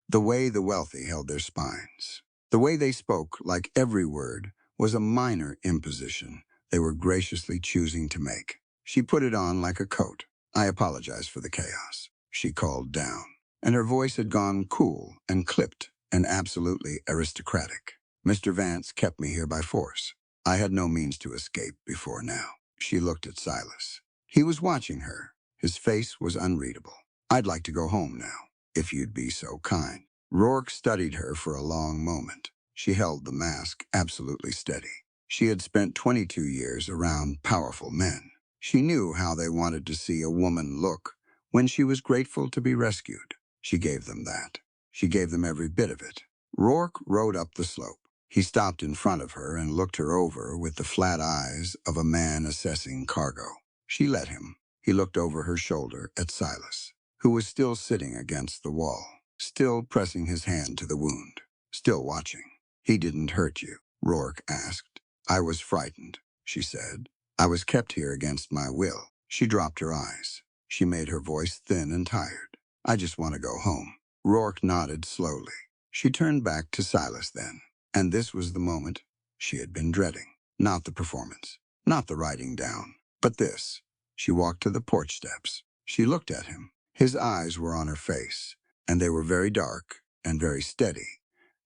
The way the wealthy held their spines. The way they spoke, like every word, was a minor imposition they were graciously choosing to make. She put it on like a coat. I apologize for the chaos, she called down, and her voice had gone cool and clipped and absolutely aristocratic. Mr. Vance kept me here by force. I had no means to escape before now. She looked at Silas. He was watching her. His face was unreadable. I'd like to go home now, if you'd be so kind. Rourke studied her for a long moment. She held the mask absolutely steady. She had spent 22 years around powerful men. She knew how they wanted to see a woman look when she was grateful to be rescued. She gave them that. She gave them every bit of it. Rourke rode up the slope. He stopped in front of her and looked her over with the flat eyes of a man assessing cargo. She let him. He looked over her shoulder at Silas, who was still sitting against the wall, still pressing his hand to the wound, still watching. He didn't hurt you, Rourke asked. I was frightened, she said. I was kept here against my will. She dropped her eyes. She made her voice thin and tired. I just want to go home. Rourke nodded slowly. She turned back to Silas then. And this was the moment she had been dreading. Not the performance, not the writing down, but this. She walked to the porch steps. She looked at him. His eyes were on her face, and they were very dark and very steady,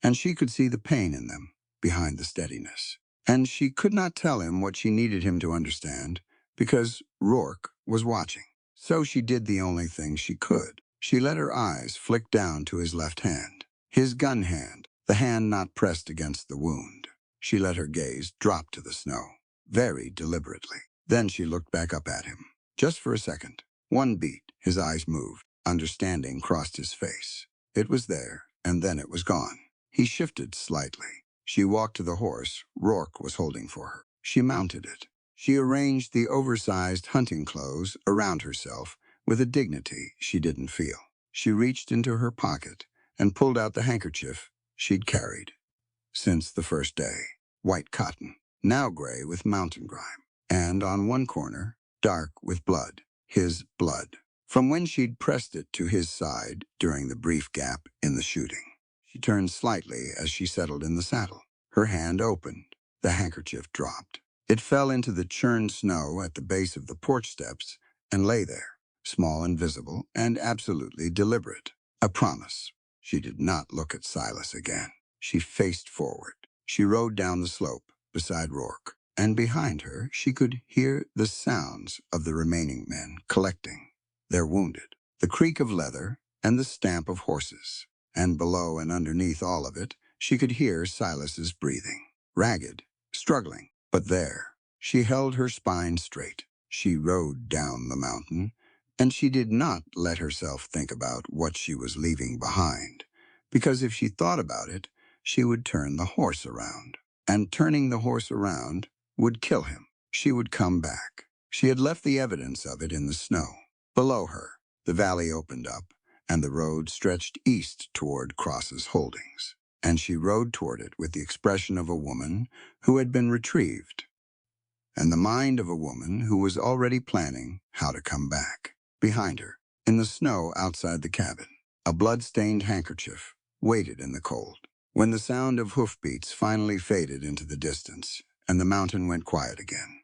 and she could see the pain in them behind the steadiness. And she could not tell him what she needed him to understand, because Rourke was watching. So she did the only thing she could. She let her eyes flick down to his left hand, his gun hand, the hand not pressed against the wound. She let her gaze drop to the snow, very deliberately. Then she looked back up at him. Just for a second. One beat, his eyes moved. Understanding crossed his face. It was there, and then it was gone. He shifted slightly. She walked to the horse Rourke was holding for her. She mounted it. She arranged the oversized hunting clothes around herself with a dignity she didn't feel. She reached into her pocket and pulled out the handkerchief she'd carried since the first day. White cotton, now gray with mountain grime, and on one corner, dark with blood, his blood, from when she'd pressed it to his side during the brief gap in the shooting. She turned slightly as she settled in the saddle. Her hand opened. The handkerchief dropped. It fell into the churned snow at the base of the porch steps and lay there, small and visible and absolutely deliberate. A promise. She did not look at Silas again. She faced forward. She rode down the slope beside Rourke, and behind her she could hear the sounds of the remaining men collecting their wounded, the creak of leather and the stamp of horses. And below and underneath all of it, she could hear Silas's breathing, ragged, struggling. But there, she held her spine straight. She rode down the mountain, and she did not let herself think about what she was leaving behind, because if she thought about it, she would turn the horse around, and turning the horse around would kill him. She would come back. She had left the evidence of it in the snow. Below her, the valley opened up, and the road stretched east toward Cross's holdings, and she rode toward it with the expression of a woman who had been retrieved, and the mind of a woman who was already planning how to come back. Behind her, in the snow outside the cabin, a blood-stained handkerchief waited in the cold. When the sound of hoofbeats finally faded into the distance, and the mountain went quiet again,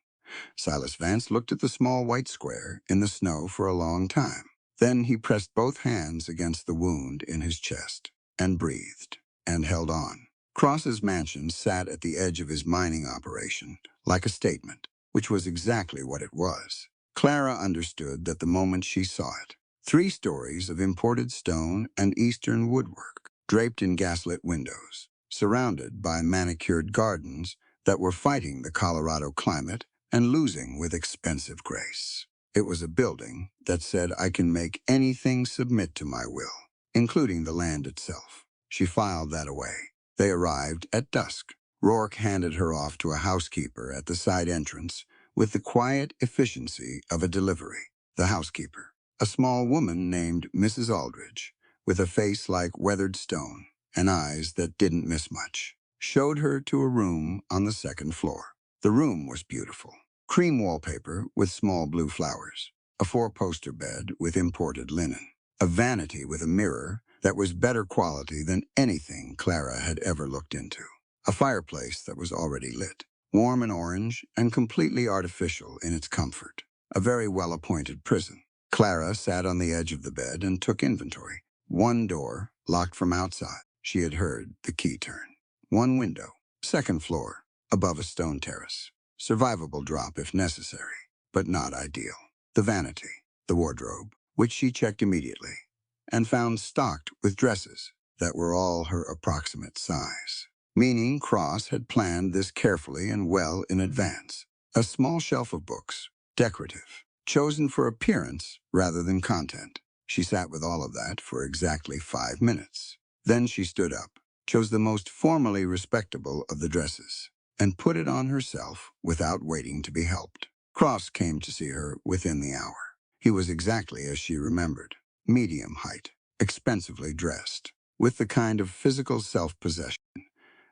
Silas Vance looked at the small white square in the snow for a long time. Then he pressed both hands against the wound in his chest, and breathed, and held on. Cross's mansion sat at the edge of his mining operation, like a statement, which was exactly what it was. Clara understood that the moment she saw it. 3 stories of imported stone and Eastern woodwork, draped in gaslit windows, surrounded by manicured gardens that were fighting the Colorado climate and losing with expensive grace. It was a building that said, I can make anything submit to my will, including the land itself. She filed that away. They arrived at dusk. Rourke handed her off to a housekeeper at the side entrance with the quiet efficiency of a delivery. The housekeeper, a small woman named Mrs. Aldridge, with a face like weathered stone and eyes that didn't miss much, showed her to a room on the 2nd floor. The room was beautiful. Cream wallpaper with small blue flowers, a 4-poster bed with imported linen, a vanity with a mirror that was better quality than anything Clara had ever looked into, a fireplace that was already lit, warm and orange and completely artificial in its comfort, a very well-appointed prison. Clara sat on the edge of the bed and took inventory. 1 door, locked from outside. She had heard the key turn. 1 window, 2nd floor, above a stone terrace. Survivable drop if necessary, but not ideal. The vanity, the wardrobe, which she checked immediately, and found stocked with dresses that were all her approximate size, meaning Cross had planned this carefully and well in advance. A small shelf of books, decorative, chosen for appearance rather than content. She sat with all of that for exactly 5 minutes. Then she stood up, chose the most formally respectable of the dresses, and put it on herself without waiting to be helped. Cross came to see her within the hour. He was exactly as she remembered, medium height, expensively dressed, with the kind of physical self-possession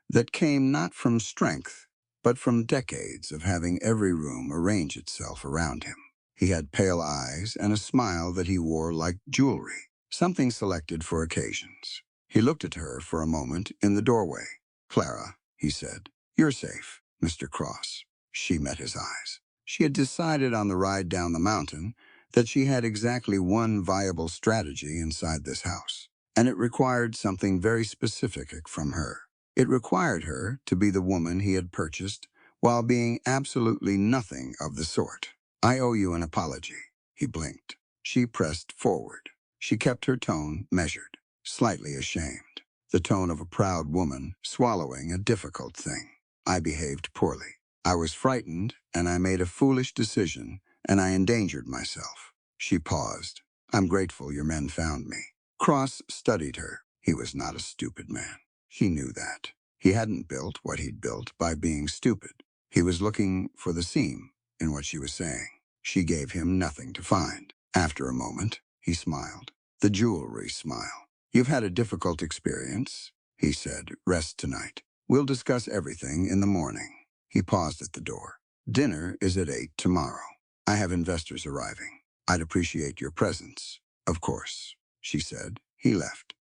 that came not from strength, but from decades of having every room arrange itself around him. He had pale eyes and a smile that he wore like jewelry, something selected for occasions. He looked at her for a moment in the doorway. Clara, he said. You're safe, Mr. Cross. She met his eyes. She had decided on the ride down the mountain that she had exactly one viable strategy inside this house, and it required something very specific from her. It required her to be the woman he had purchased while being absolutely nothing of the sort. I owe you an apology. He blinked. She pressed forward. She kept her tone measured, slightly ashamed, the tone of a proud woman swallowing a difficult thing. I behaved poorly. I was frightened, and I made a foolish decision, and I endangered myself. She paused. I'm grateful your men found me. Cross studied her. He was not a stupid man. She knew that. He hadn't built what he'd built by being stupid. He was looking for the seam in what she was saying. She gave him nothing to find. After a moment, he smiled. The jewelry smile. You've had a difficult experience, he said. Rest tonight. We'll discuss everything in the morning. He paused at the door. Dinner is at 8 tomorrow. I have investors arriving. I'd appreciate your presence. Of course, she said. He left.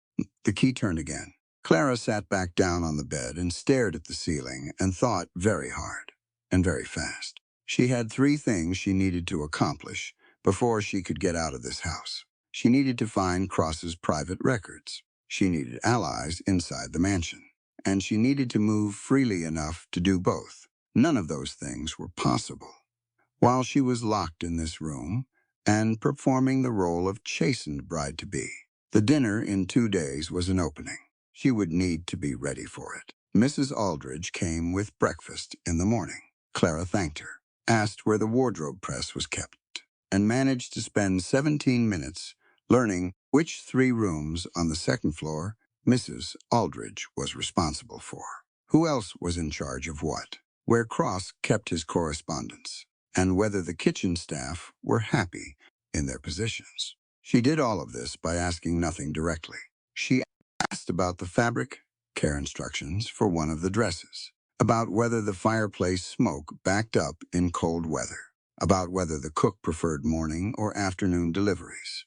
The key turned again. Clara sat back down on the bed and stared at the ceiling and thought very hard and very fast. She had 3 things she needed to accomplish before she could get out of this house. She needed to find Cross's private records. She needed allies inside the mansion. And she needed to move freely enough to do both. None of those things were possible while she was locked in this room and performing the role of chastened bride-to-be. The dinner in 2 days was an opening. She would need to be ready for it. Mrs. Aldridge came with breakfast in the morning. Clara thanked her, asked where the wardrobe press was kept, and managed to spend 17 minutes learning which 3 rooms on the second floor Mrs. Aldridge was responsible for. Who else was in charge of what? Where Cross kept his correspondence, and whether the kitchen staff were happy in their positions. She did all of this by asking nothing directly. She asked about the fabric care instructions for one of the dresses, about whether the fireplace smoke backed up in cold weather, about whether the cook preferred morning or afternoon deliveries.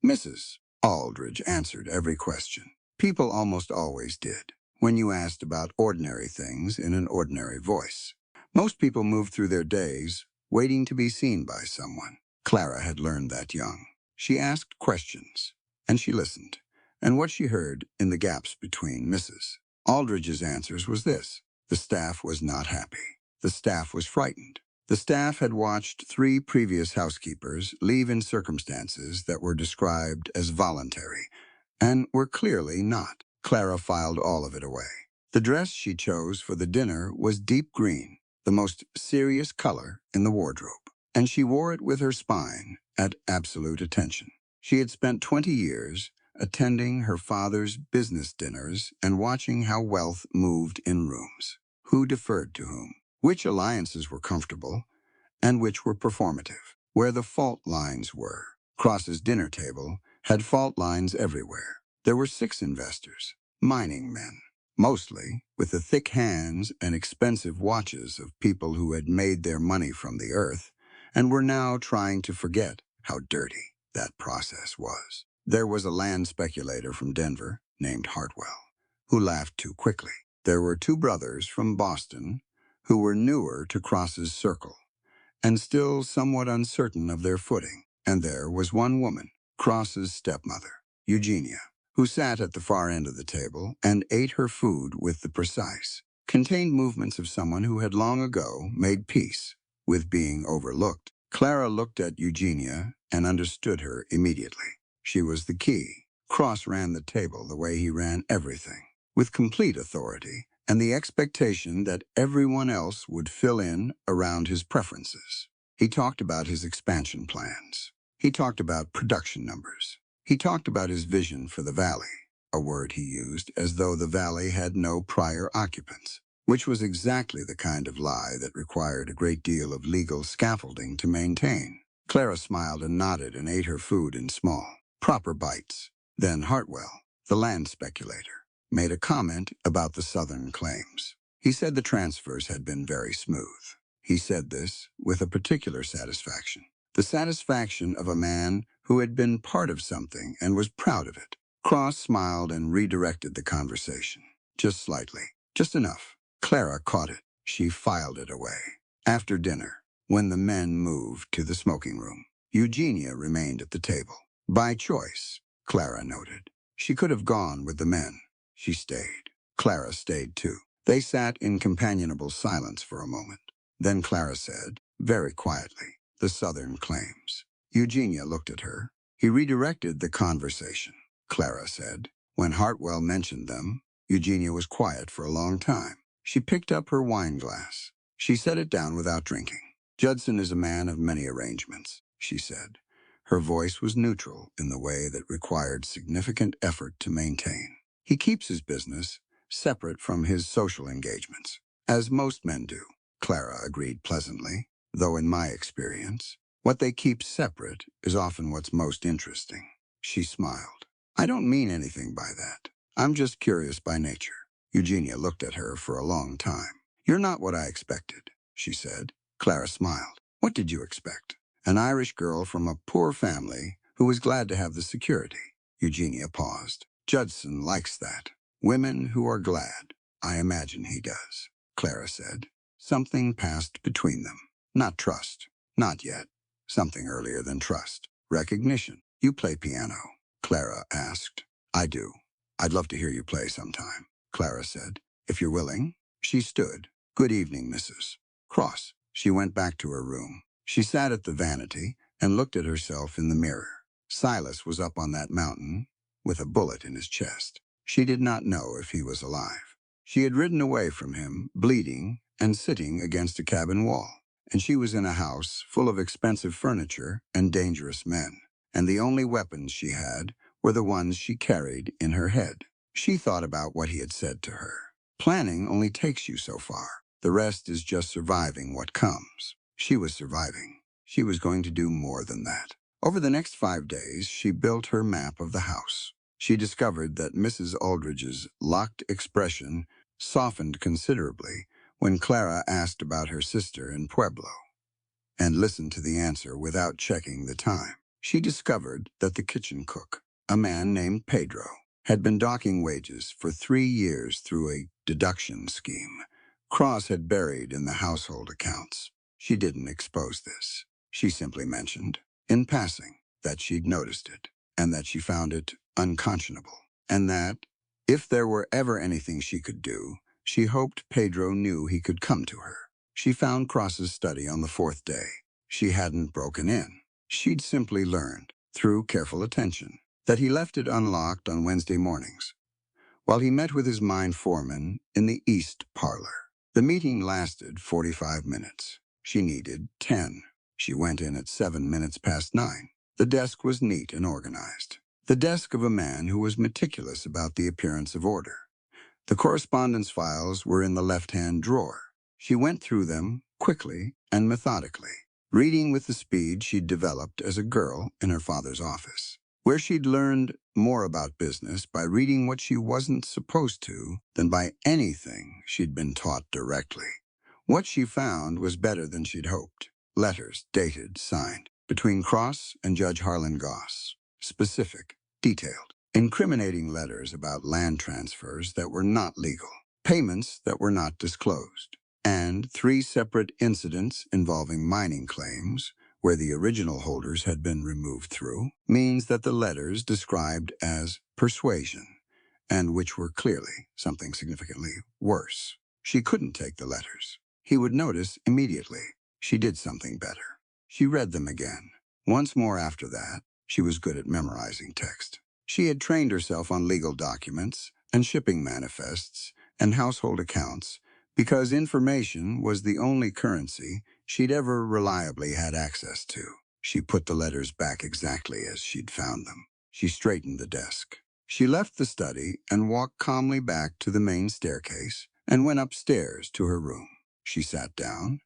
Mrs. Aldridge answered every question. People almost always did, when you asked about ordinary things in an ordinary voice. Most people moved through their days waiting to be seen by someone. Clara had learned that young. She asked questions, and she listened, and what she heard in the gaps between Mrs. Aldridge's answers was this. The staff was not happy. The staff was frightened. The staff had watched 3 previous housekeepers leave in circumstances that were described as voluntary, and were clearly not. Clara filed all of it away. The dress she chose for the dinner was deep green, the most serious color in the wardrobe, and she wore it with her spine at absolute attention. She had spent 20 years attending her father's business dinners and watching how wealth moved in rooms, who deferred to whom, which alliances were comfortable, and which were performative, where the fault lines were. Cross's dinner table had fault lines everywhere. There were 6 investors, mining men, mostly with the thick hands and expensive watches of people who had made their money from the earth and were now trying to forget how dirty that process was. There was a land speculator from Denver named Hartwell, who laughed too quickly. There were 2 brothers from Boston who were newer to Cross's circle and still somewhat uncertain of their footing. And there was one woman, Cross's stepmother, Eugenia, who sat at the far end of the table and ate her food with the precise, contained movements of someone who had long ago made peace with being overlooked. Clara looked at Eugenia and understood her immediately. She was the key. Cross ran the table the way he ran everything, with complete authority and the expectation that everyone else would fill in around his preferences. He talked about his expansion plans. He talked about production numbers. He talked about his vision for the valley, a word he used as though the valley had no prior occupants, which was exactly the kind of lie that required a great deal of legal scaffolding to maintain. Clara smiled and nodded and ate her food in small, proper bites. Then Hartwell, the land speculator, made a comment about the Southern claims. He said the transfers had been very smooth. He said this with a particular satisfaction, the satisfaction of a man who had been part of something and was proud of it. Cross smiled and redirected the conversation, just slightly, just enough. Clara caught it. She filed it away. After dinner, when the men moved to the smoking room, Eugenia remained at the table. By choice, Clara noted. She could have gone with the men. She stayed. Clara stayed too. They sat in companionable silence for a moment. Then Clara said, very quietly, the Southern claims. Eugenia looked at her. He redirected the conversation. Clara said, when Hartwell mentioned them, Eugenia was quiet for a long time. She picked up her wine glass. She set it down without drinking. Judson is a man of many arrangements, she said. Her voice was neutral in the way that required significant effort to maintain. He keeps his business separate from his social engagements, as most men do, Clara agreed pleasantly, though in my experience, what they keep separate is often what's most interesting. She smiled. I don't mean anything by that. I'm just curious by nature. Eugenia looked at her for a long time. You're not what I expected, she said. Clara smiled. What did you expect? An Irish girl from a poor family who was glad to have the security. Eugenia paused. Judson likes that. Women who are glad. I imagine he does, Clara said. Something passed between them. Not trust. Not yet. Something earlier than trust. Recognition. You play piano? Clara asked. I do. I'd love to hear you play sometime, Clara said. If you're willing. She stood. Good evening, Mrs. Cross. She went back to her room. She sat at the vanity and looked at herself in the mirror. Silas was up on that mountain with a bullet in his chest. She did not know if he was alive. She had ridden away from him, bleeding and sitting against a cabin wall. And she was in a house full of expensive furniture and dangerous men. And the only weapons she had were the ones she carried in her head. She thought about what he had said to her. Planning only takes you so far. The rest is just surviving what comes. She was surviving. She was going to do more than that. Over the next 5 days, she built her map of the house. She discovered that Mrs. Aldridge's locked expression softened considerably when Clara asked about her sister in Pueblo, and listened to the answer without checking the time. She discovered that the kitchen cook, a man named Pedro, had been docking wages for 3 years through a deduction scheme Cross had buried in the household accounts. She didn't expose this. She simply mentioned, in passing, that she'd noticed it, and that she found it unconscionable, and that, if there were ever anything she could do, she hoped Pedro knew he could come to her. She found Cross's study on the 4th day. She hadn't broken in. She'd simply learned, through careful attention, that he left it unlocked on Wednesday mornings, while he met with his mine foreman in the east parlor. The meeting lasted 45 minutes. She needed 10. She went in at 7 minutes past 9. The desk was neat and organized. The desk of a man who was meticulous about the appearance of order. The correspondence files were in the left-hand drawer. She went through them quickly and methodically, reading with the speed she'd developed as a girl in her father's office, where she'd learned more about business by reading what she wasn't supposed to than by anything she'd been taught directly. What she found was better than she'd hoped. Letters, dated, signed, between Cross and Judge Harlan Goss. Specific, detailed, incriminating letters about land transfers that were not legal, payments that were not disclosed, and 3 separate incidents involving mining claims where the original holders had been removed through, means that the letters described as persuasion, and which were clearly something significantly worse. She couldn't take the letters. He would notice immediately. She did something better. She read them again. Once more after that, she was good at memorizing text. She had trained herself on legal documents and shipping manifests and household accounts because information was the only currency she'd ever reliably had access to. She put the letters back exactly as she'd found them. She straightened the desk. She left the study and walked calmly back to the main staircase and went upstairs to her room. She sat down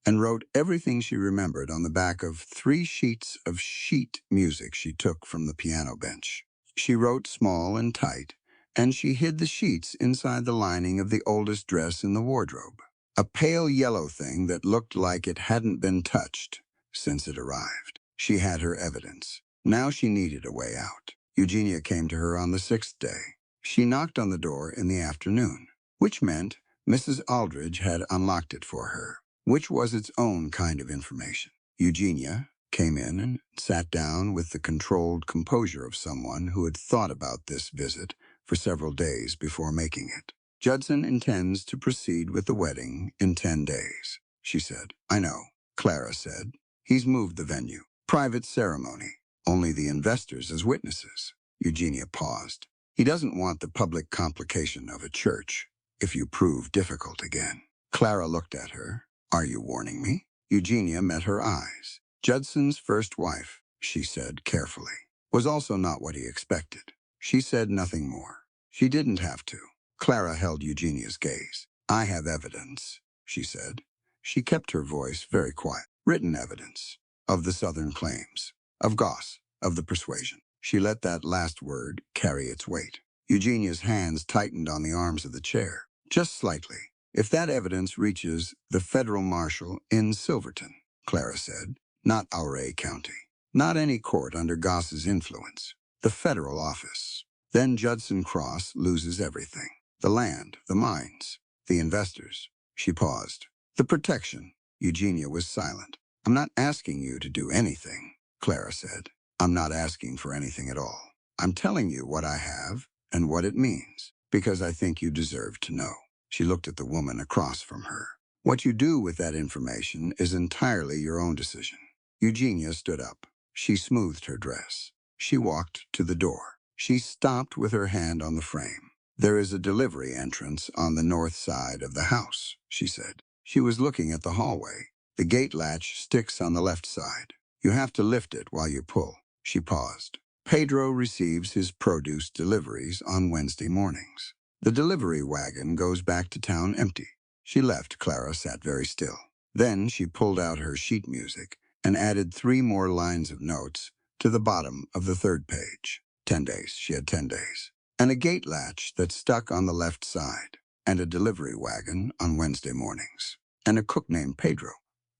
and wrote everything she remembered on the back of 3 sheets of sheet music she took from the piano bench. She wrote small and tight, and she hid the sheets inside the lining of the oldest dress in the wardrobe, a pale yellow thing that looked like it hadn't been touched since it arrived. She had her evidence. Now she needed a way out. Eugenia came to her on the 6th day. She knocked on the door in the afternoon, which meant Mrs. Aldridge had unlocked it for her, which was its own kind of information. Eugenia came in and sat down with the controlled composure of someone who had thought about this visit for several days before making it. Judson intends to proceed with the wedding in 10 days, she said. I know, Clara said. He's moved the venue. Private ceremony. Only the investors as witnesses. Eugenia paused. He doesn't want the public complication of a church if you prove difficult again. Clara looked at her. Are you warning me? Eugenia met her eyes. Judson's first wife, she said carefully, was also not what he expected. She said nothing more. She didn't have to. Clara held Eugenia's gaze. I have evidence, she said. She kept her voice very quiet. Written evidence of the Southern claims, of Goss, of the persuasion. She let that last word carry its weight. Eugenia's hands tightened on the arms of the chair, just slightly. If that evidence reaches the federal marshal in Silverton, Clara said, not Ouray County, not any court under Goss's influence, the federal office, then Judson Cross loses everything. The land, the mines, the investors. She paused. The protection. Eugenia was silent. I'm not asking you to do anything, Clara said. I'm not asking for anything at all. I'm telling you what I have and what it means, because I think you deserve to know. She looked at the woman across from her. What you do with that information is entirely your own decision. Eugenia stood up. She smoothed her dress. She walked to the door. She stopped with her hand on the frame. There is a delivery entrance on the north side of the house, she said. She was looking at the hallway. The gate latch sticks on the left side. You have to lift it while you pull. She paused. Pedro receives his produce deliveries on Wednesday mornings. The delivery wagon goes back to town empty. She left. Clara sat very still. Then she pulled out her sheet music and added 3 more lines of notes to the bottom of the 3rd page. 10 days. She had 10 days. And a gate latch that stuck on the left side, and a delivery wagon on Wednesday mornings, and a cook named Pedro,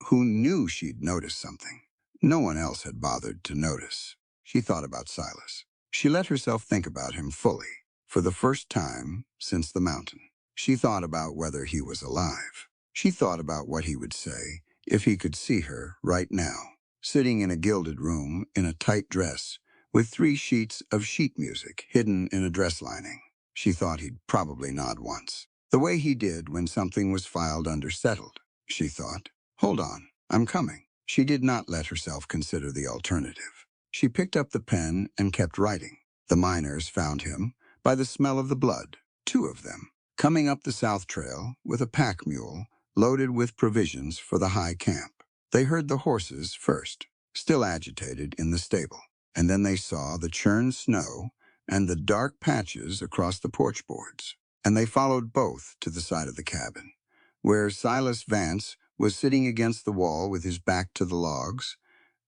who knew she'd noticed something. No one else had bothered to notice. She thought about Silas. She let herself think about him fully, for the first time since the mountain. She thought about whether he was alive. She thought about what he would say if he could see her right now, sitting in a gilded room in a tight dress, with 3 sheets of sheet music hidden in a dress lining. She thought he'd probably nod once. The way he did when something was filed under settled, she thought. Hold on, I'm coming. She did not let herself consider the alternative. She picked up the pen and kept writing. The miners found him by the smell of the blood, 2 of them, coming up the south trail with a pack mule loaded with provisions for the high camp. They heard the horses first, still agitated in the stable. And then they saw the churned snow and the dark patches across the porch boards. And they followed both to the side of the cabin, where Silas Vance was sitting against the wall with his back to the logs,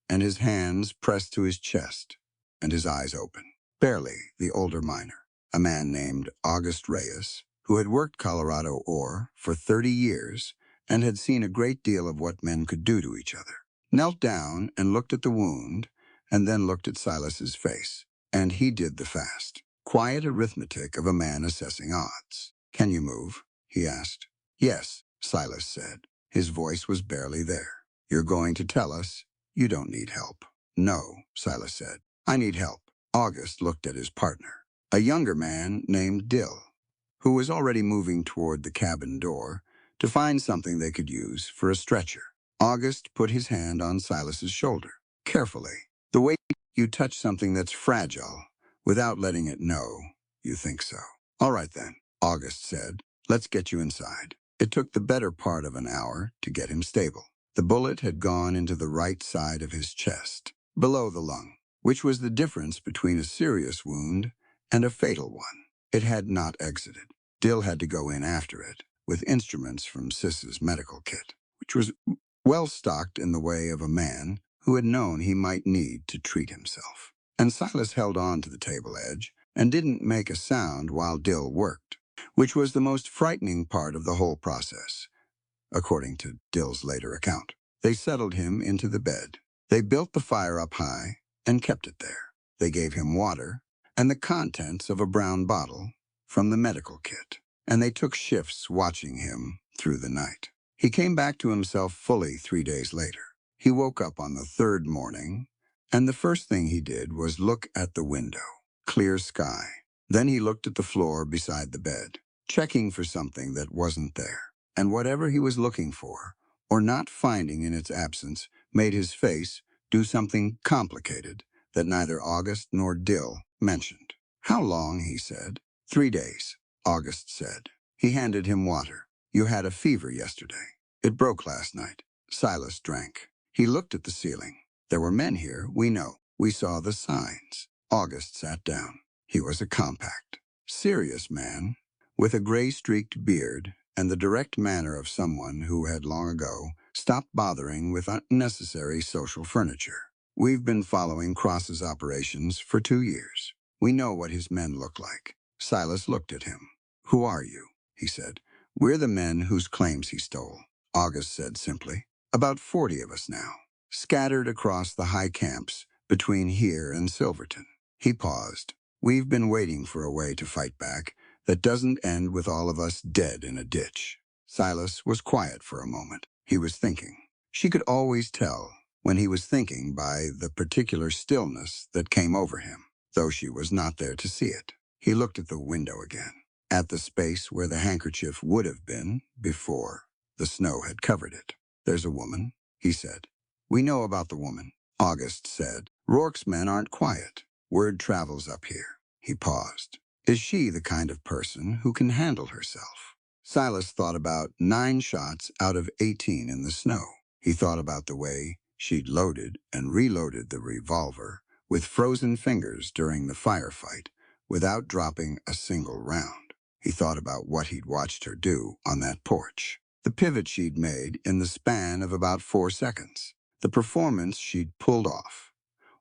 and his hands pressed to his chest, and his eyes open. Barely the older miner, a man named August Reyes, who had worked Colorado ore for 30 years and had seen a great deal of what men could do to each other, knelt down and looked at the wound, and then looked at Silas's face. And he did the fast, quiet arithmetic of a man assessing odds. Can you move? He asked. Yes, Silas said. His voice was barely there. You're going to tell us you don't need help. No, Silas said. I need help. August looked at his partner, a younger man named Dill, who was already moving toward the cabin door to find something they could use for a stretcher. August put his hand on Silas's shoulder, carefully. The way you touch something that's fragile without letting it know you think so. All right then, August said. Let's get you inside. It took the better part of an hour to get him stable. The bullet had gone into the right side of his chest, below the lung, which was the difference between a serious wound and a fatal one. It had not exited. Dill had to go in after it, with instruments from Sis's medical kit, which was well stocked in the way of a man who had known he might need to treat himself. And Silas held on to the table edge and didn't make a sound while Dill worked, which was the most frightening part of the whole process, according to Dill's later account. They settled him into the bed. They built the fire up high and kept it there. They gave him water and the contents of a brown bottle from the medical kit. and they took shifts watching him through the night. He came back to himself fully 3 days later. He woke up on the third morning, and the first thing he did was look at the window. Clear sky. Then he looked at the floor beside the bed, checking for something that wasn't there. And whatever he was looking for, or not finding in its absence, made his face do something complicated that neither August nor Dill mentioned. "How long?" he said. "3 days," August said. He handed him water. "You had a fever yesterday. It broke last night." Silas drank. He looked at the ceiling. "There were men here, we know. We saw the signs." August sat down. He was a compact, serious man, with a gray-streaked beard and the direct manner of someone who had long ago stopped bothering with unnecessary social furniture. "We've been following Cross's operations for 2 years. We know what his men look like." Silas looked at him. "Who are you?" he said. "We're the men whose claims he stole," August said simply. "About 40 of us now, scattered across the high camps between here and Silverton." He paused. "We've been waiting for a way to fight back that doesn't end with all of us dead in a ditch." Silas was quiet for a moment. He was thinking. She could always tell when he was thinking by the particular stillness that came over him, though she was not there to see it. He looked at the window again, at the space where the handkerchief would have been before the snow had covered it. "There's a woman," he said. "We know about the woman," August said. "Rourke's men aren't quiet. Word travels up here." He paused. "Is she the kind of person who can handle herself?" Silas thought about 9 shots out of 18 in the snow. He thought about the way she'd loaded and reloaded the revolver with frozen fingers during the firefight without dropping a single round. He thought about what he'd watched her do on that porch, the pivot she'd made in the span of about 4 seconds, the performance she'd pulled off,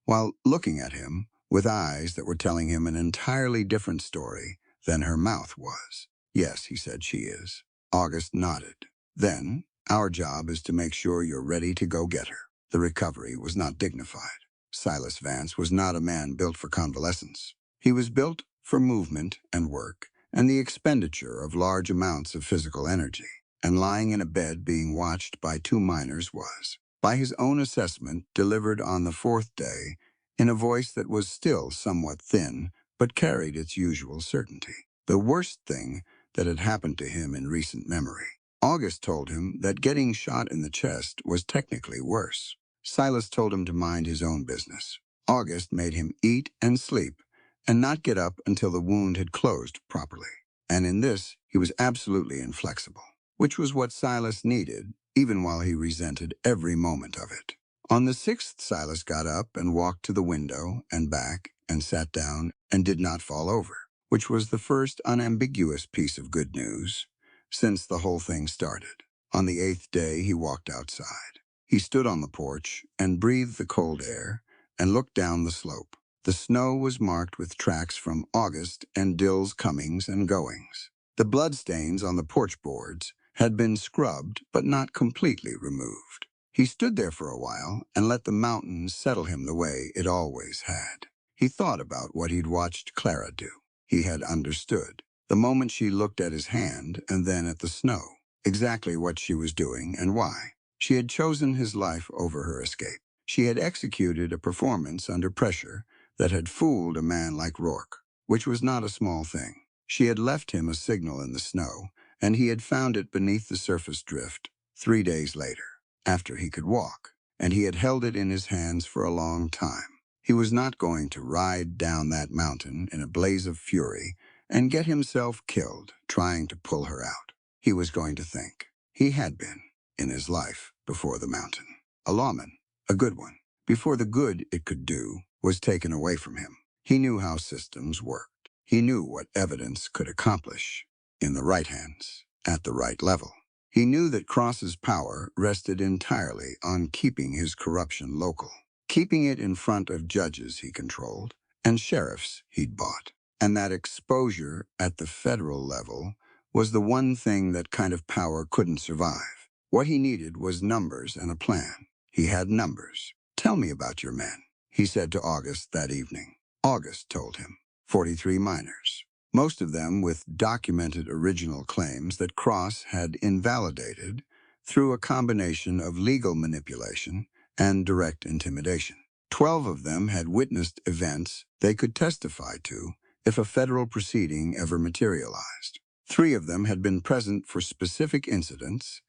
while looking at him with eyes that were telling him an entirely different story than her mouth was. "Yes," he said, "she is." August nodded. "Then, our job is to make sure you're ready to go get her." The recovery was not dignified. Silas Vance was not a man built for convalescence. He was built for movement and work, and the expenditure of large amounts of physical energy. And lying in a bed being watched by 2 miners was, by his own assessment, delivered on the 4th day, in a voice that was still somewhat thin, but carried its usual certainty, the worst thing that had happened to him in recent memory. August told him that getting shot in the chest was technically worse. Silas told him to mind his own business. August made him eat and sleep, and not get up until the wound had closed properly. And in this, he was absolutely inflexible, which was what Silas needed, even while he resented every moment of it. On the 6th, Silas got up and walked to the window and back and sat down and did not fall over, which was the first unambiguous piece of good news since the whole thing started. On the 8th day, he walked outside. He stood on the porch and breathed the cold air and looked down the slope. The snow was marked with tracks from August and Dill's comings and goings. The bloodstains on the porch boards had been scrubbed but not completely removed. He stood there for a while and let the mountains settle him the way it always had. He thought about what he'd watched Clara do. He had understood. The moment she looked at his hand and then at the snow, exactly what she was doing and why. She had chosen his life over her escape. She had executed a performance under pressure that had fooled a man like Rourke, which was not a small thing. She had left him a signal in the snow, and he had found it beneath the surface drift 3 days later, after he could walk, and he had held it in his hands for a long time. He was not going to ride down that mountain in a blaze of fury and get himself killed trying to pull her out. He was going to think. He had been, in his life before the mountain. A lawman, a good one, before the good it could do was taken away from him. He knew how systems worked. He knew what evidence could accomplish in the right hands, at the right level. He knew that Cross's power rested entirely on keeping his corruption local, keeping it in front of judges he controlled and sheriffs he'd bought, and that exposure at the federal level was the one thing that kind of power couldn't survive. What he needed was numbers and a plan. He had numbers. "Tell me about your men," he said to August that evening. August told him. 43 miners. most of them with documented original claims that Cross had invalidated through a combination of legal manipulation and direct intimidation. 12 of them had witnessed events they could testify to if a federal proceeding ever materialized. 3 of them had been present for specific incidents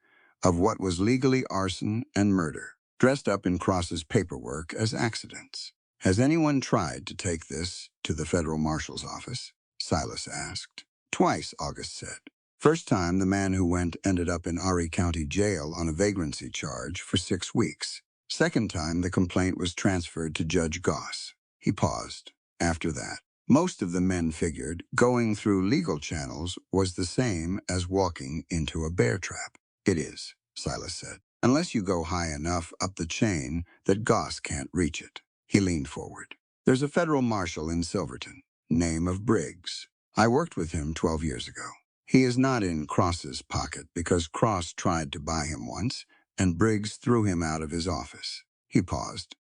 of what was legally arson and murder, dressed up in Cross's paperwork as accidents. Has anyone tried to take this to the federal marshal's office? Silas asked. Twice, August said. First time, the man who went ended up in Ari County Jail on a vagrancy charge for 6 weeks. Second time, the complaint was transferred to Judge Goss. He paused. After that, most of the men figured going through legal channels was the same as walking into a bear trap. It is, Silas said, unless you go high enough up the chain that Goss can't reach it. He leaned forward. There's a federal marshal in Silverton, name of Briggs. I worked with him 12 years ago. He is not in Cross's pocket because Cross tried to buy him once, and Briggs threw him out of his office. He paused.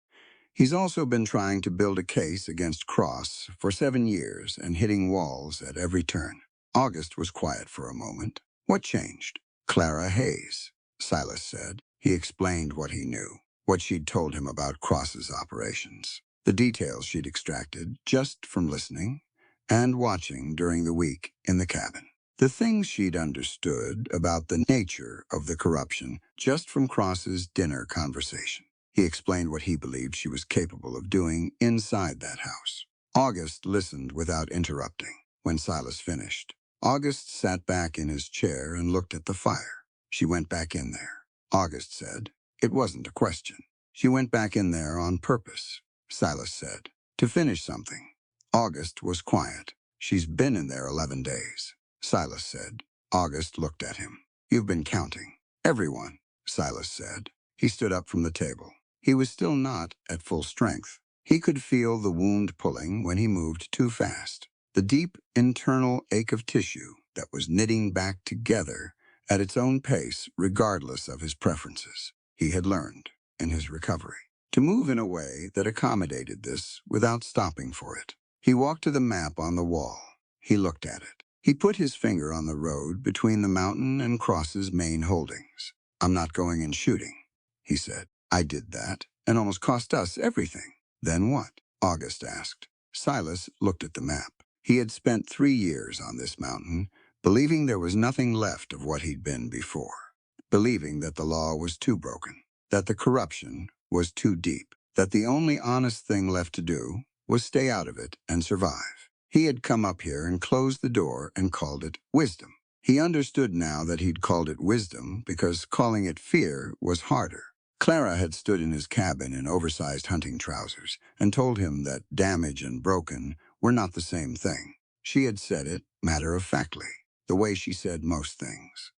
He's also been trying to build a case against Cross for 7 years and hitting walls at every turn. August was quiet for a moment. What changed? Clara Hayes, Silas said. He explained what he knew, what she'd told him about Cross's operations, the details she'd extracted just from listening and watching during the week in the cabin. The things she'd understood about the nature of the corruption just from Cross's dinner conversation. He explained what he believed she was capable of doing inside that house. August listened without interrupting. When Silas finished, August sat back in his chair and looked at the fire. She went back in there. August said. It wasn't a question. She went back in there on purpose, Silas said, to finish something. August was quiet. She's been in there 11 days, Silas said. August looked at him. You've been counting. Everyone, Silas said. He stood up from the table. He was still not at full strength. He could feel the wound pulling when he moved too fast, the deep internal ache of tissue that was knitting back together at its own pace regardless of his preferences. He had learned, in his recovery, to move in a way that accommodated this without stopping for it. He walked to the map on the wall. He looked at it. He put his finger on the road between the mountain and Cross's main holdings. I'm not going in shooting, he said. I did that, and almost cost us everything. Then what? August asked. Silas looked at the map. He had spent 3 years on this mountain, believing there was nothing left of what he'd been before, believing that the law was too broken, that the corruption was too deep, that the only honest thing left to do was stay out of it and survive. He had come up here and closed the door and called it wisdom. He understood now that he'd called it wisdom because calling it fear was harder. Clara had stood in his cabin in oversized hunting trousers and told him that damage and broken were not the same thing. She had said it matter-of-factly, the way she said most things,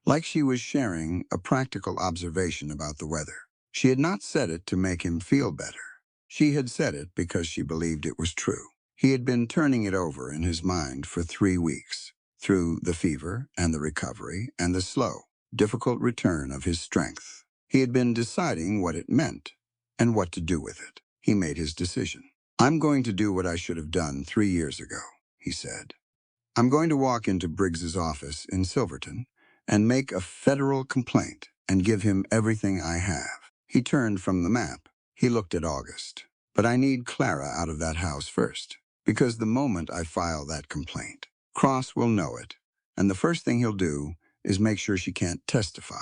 like she was sharing a practical observation about the weather. She had not said it to make him feel better. She had said it because she believed it was true. He had been turning it over in his mind for 3 weeks, through the fever and the recovery and the slow, difficult return of his strength. He had been deciding what it meant and what to do with it. He made his decision. I'm going to do what I should have done 3 years ago, he said. I'm going to walk into Briggs's office in Silverton and make a federal complaint and give him everything I have. He turned from the map. He looked at August. But I need Clara out of that house first, because the moment I file that complaint, Cross will know it, and the first thing he'll do is make sure she can't testify.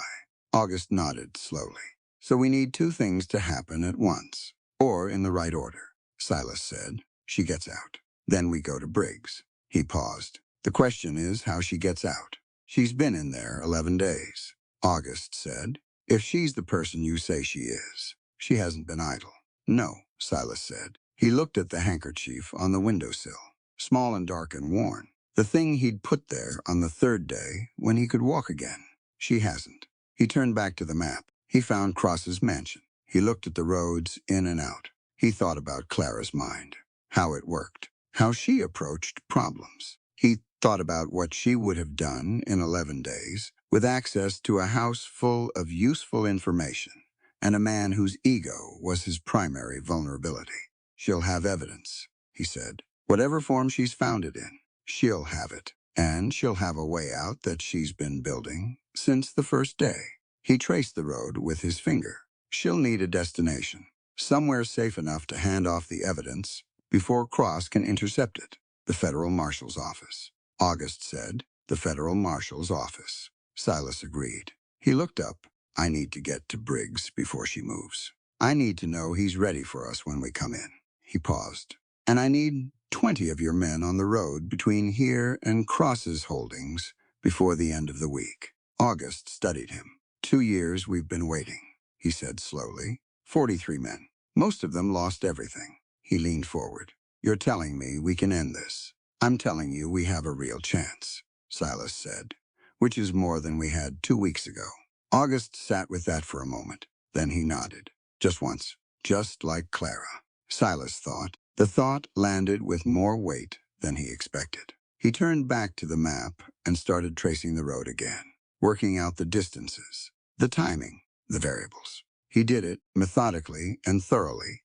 August nodded slowly. So we need 2 things to happen at once, or in the right order, Silas said. She gets out. Then we go to Briggs. He paused. The question is how she gets out. She's been in there 11 days, August said. If she's the person you say she is, she hasn't been idle. No, Silas said. He looked at the handkerchief on the windowsill, small and dark and worn, the thing he'd put there on the 3rd day when he could walk again. She hasn't. He turned back to the map. He found Cross's mansion. He looked at the roads in and out. He thought about Clara's mind, how it worked, how she approached problems. He thought about what she would have done in 11 days with access to a house full of useful information and a man whose ego was his primary vulnerability. She'll have evidence, he said, whatever form she's found it in. She'll have it, and she'll have a way out that she's been building since the first day. He traced the road with his finger. She'll need a destination, somewhere safe enough to hand off the evidence before Cross can intercept it. The federal marshal's office. August said, the federal marshal's office. Silas agreed. He looked up. I need to get to Briggs before she moves. I need to know he's ready for us when we come in. He paused. And I need 20 of your men on the road between here and Cross's holdings before the end of the week. August studied him. 2 years we've been waiting, he said slowly. 43 men. Most of them lost everything. He leaned forward. You're telling me we can end this. I'm telling you we have a real chance, Silas said, which is more than we had 2 weeks ago. August sat with that for a moment. Then he nodded. Just once. Just like Clara. Silas thought. The thought landed with more weight than he expected. He turned back to the map and started tracing the road again, working out the distances, the timing, the variables. He did it methodically and thoroughly,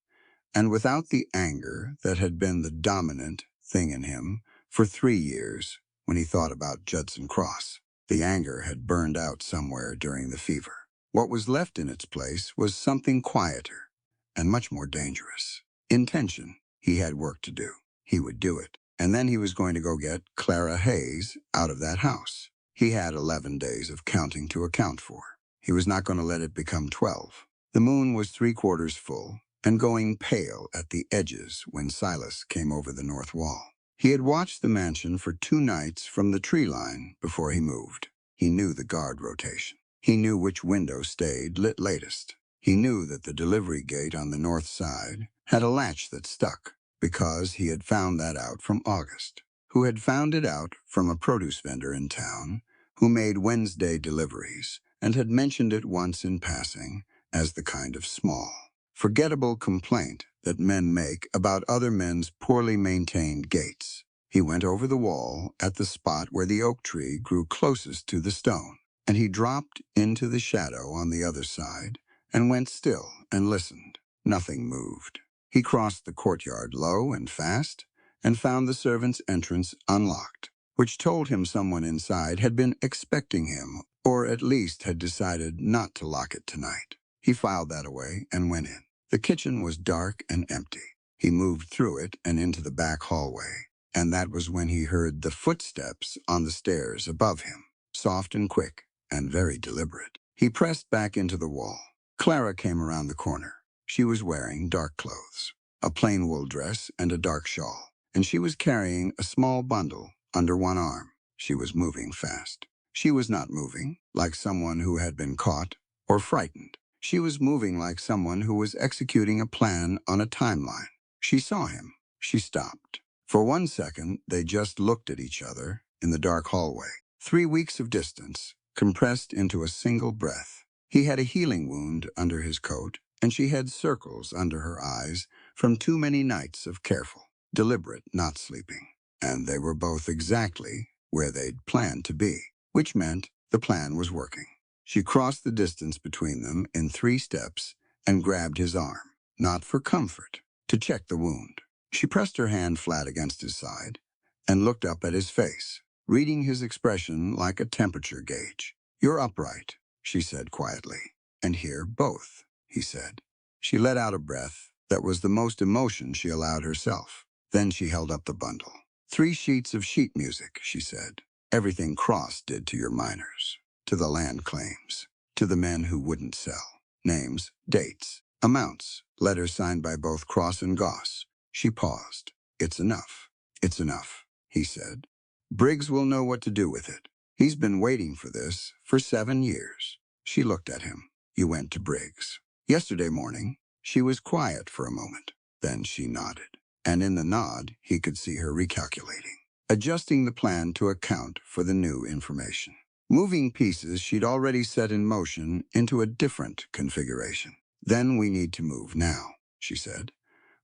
and without the anger that had been the dominant thing in him for 3 years when he thought about Judson Cross. The anger had burned out somewhere during the fever. What was left in its place was something quieter and much more dangerous. Intention. He had work to do. He would do it. And then he was going to go get Clara Hayes out of that house. He had 11 days of counting to account for. He was not going to let it become 12. The moon was 3/4 full and going pale at the edges when Silas came over the north wall. He had watched the mansion for 2 nights from the tree line before he moved. He knew the guard rotation. He knew which window stayed lit latest. He knew that the delivery gate on the north side had a latch that stuck, because he had found that out from August, who had found it out from a produce vendor in town who made Wednesday deliveries and had mentioned it once in passing as the kind of small, forgettable complaint that men make about other men's poorly maintained gates. He went over the wall at the spot where the oak tree grew closest to the stone, and he dropped into the shadow on the other side and went still and listened. Nothing moved. He crossed the courtyard low and fast and found the servant's entrance unlocked, which told him someone inside had been expecting him, or at least had decided not to lock it tonight. He filed that away and went in. The kitchen was dark and empty. He moved through it and into the back hallway, and that was when he heard the footsteps on the stairs above him, soft and quick and very deliberate. He pressed back into the wall. Clara came around the corner. She was wearing dark clothes, a plain wool dress and a dark shawl, and she was carrying a small bundle under one arm. She was moving fast. She was not moving like someone who had been caught or frightened. She was moving like someone who was executing a plan on a timeline. She saw him. She stopped. For 1 second, they just looked at each other in the dark hallway. 3 weeks of distance, compressed into a single breath. He had a healing wound under his coat, and she had circles under her eyes from too many nights of careful, deliberate not sleeping. And they were both exactly where they'd planned to be, which meant the plan was working. She crossed the distance between them in 3 steps and grabbed his arm, not for comfort, to check the wound. She pressed her hand flat against his side and looked up at his face, reading his expression like a temperature gauge. You're upright, she said quietly. And here, both, he said. She let out a breath that was the most emotion she allowed herself. Then she held up the bundle. 3 sheets of sheet music, she said. Everything Cross did to your miners, to the land claims, to the men who wouldn't sell. Names, dates, amounts, letters signed by both Cross and Goss. She paused. It's enough. It's enough, he said. Briggs will know what to do with it. He's been waiting for this for 7 years. She looked at him. You went to Briggs. Yesterday morning, she was quiet for a moment. Then she nodded. And in the nod, he could see her recalculating, adjusting the plan to account for the new information, moving pieces she'd already set in motion into a different configuration. Then we need to move now, she said.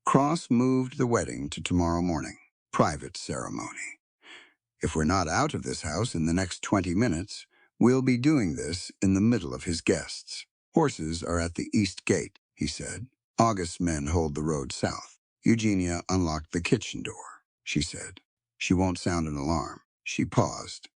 Cross moved the wedding to tomorrow morning. Private ceremony. If we're not out of this house in the next 20 minutes, we'll be doing this in the middle of his guests. Horses are at the east gate, he said. August's men hold the road south. Eugenia unlocked the kitchen door, she said. She won't sound an alarm. She paused.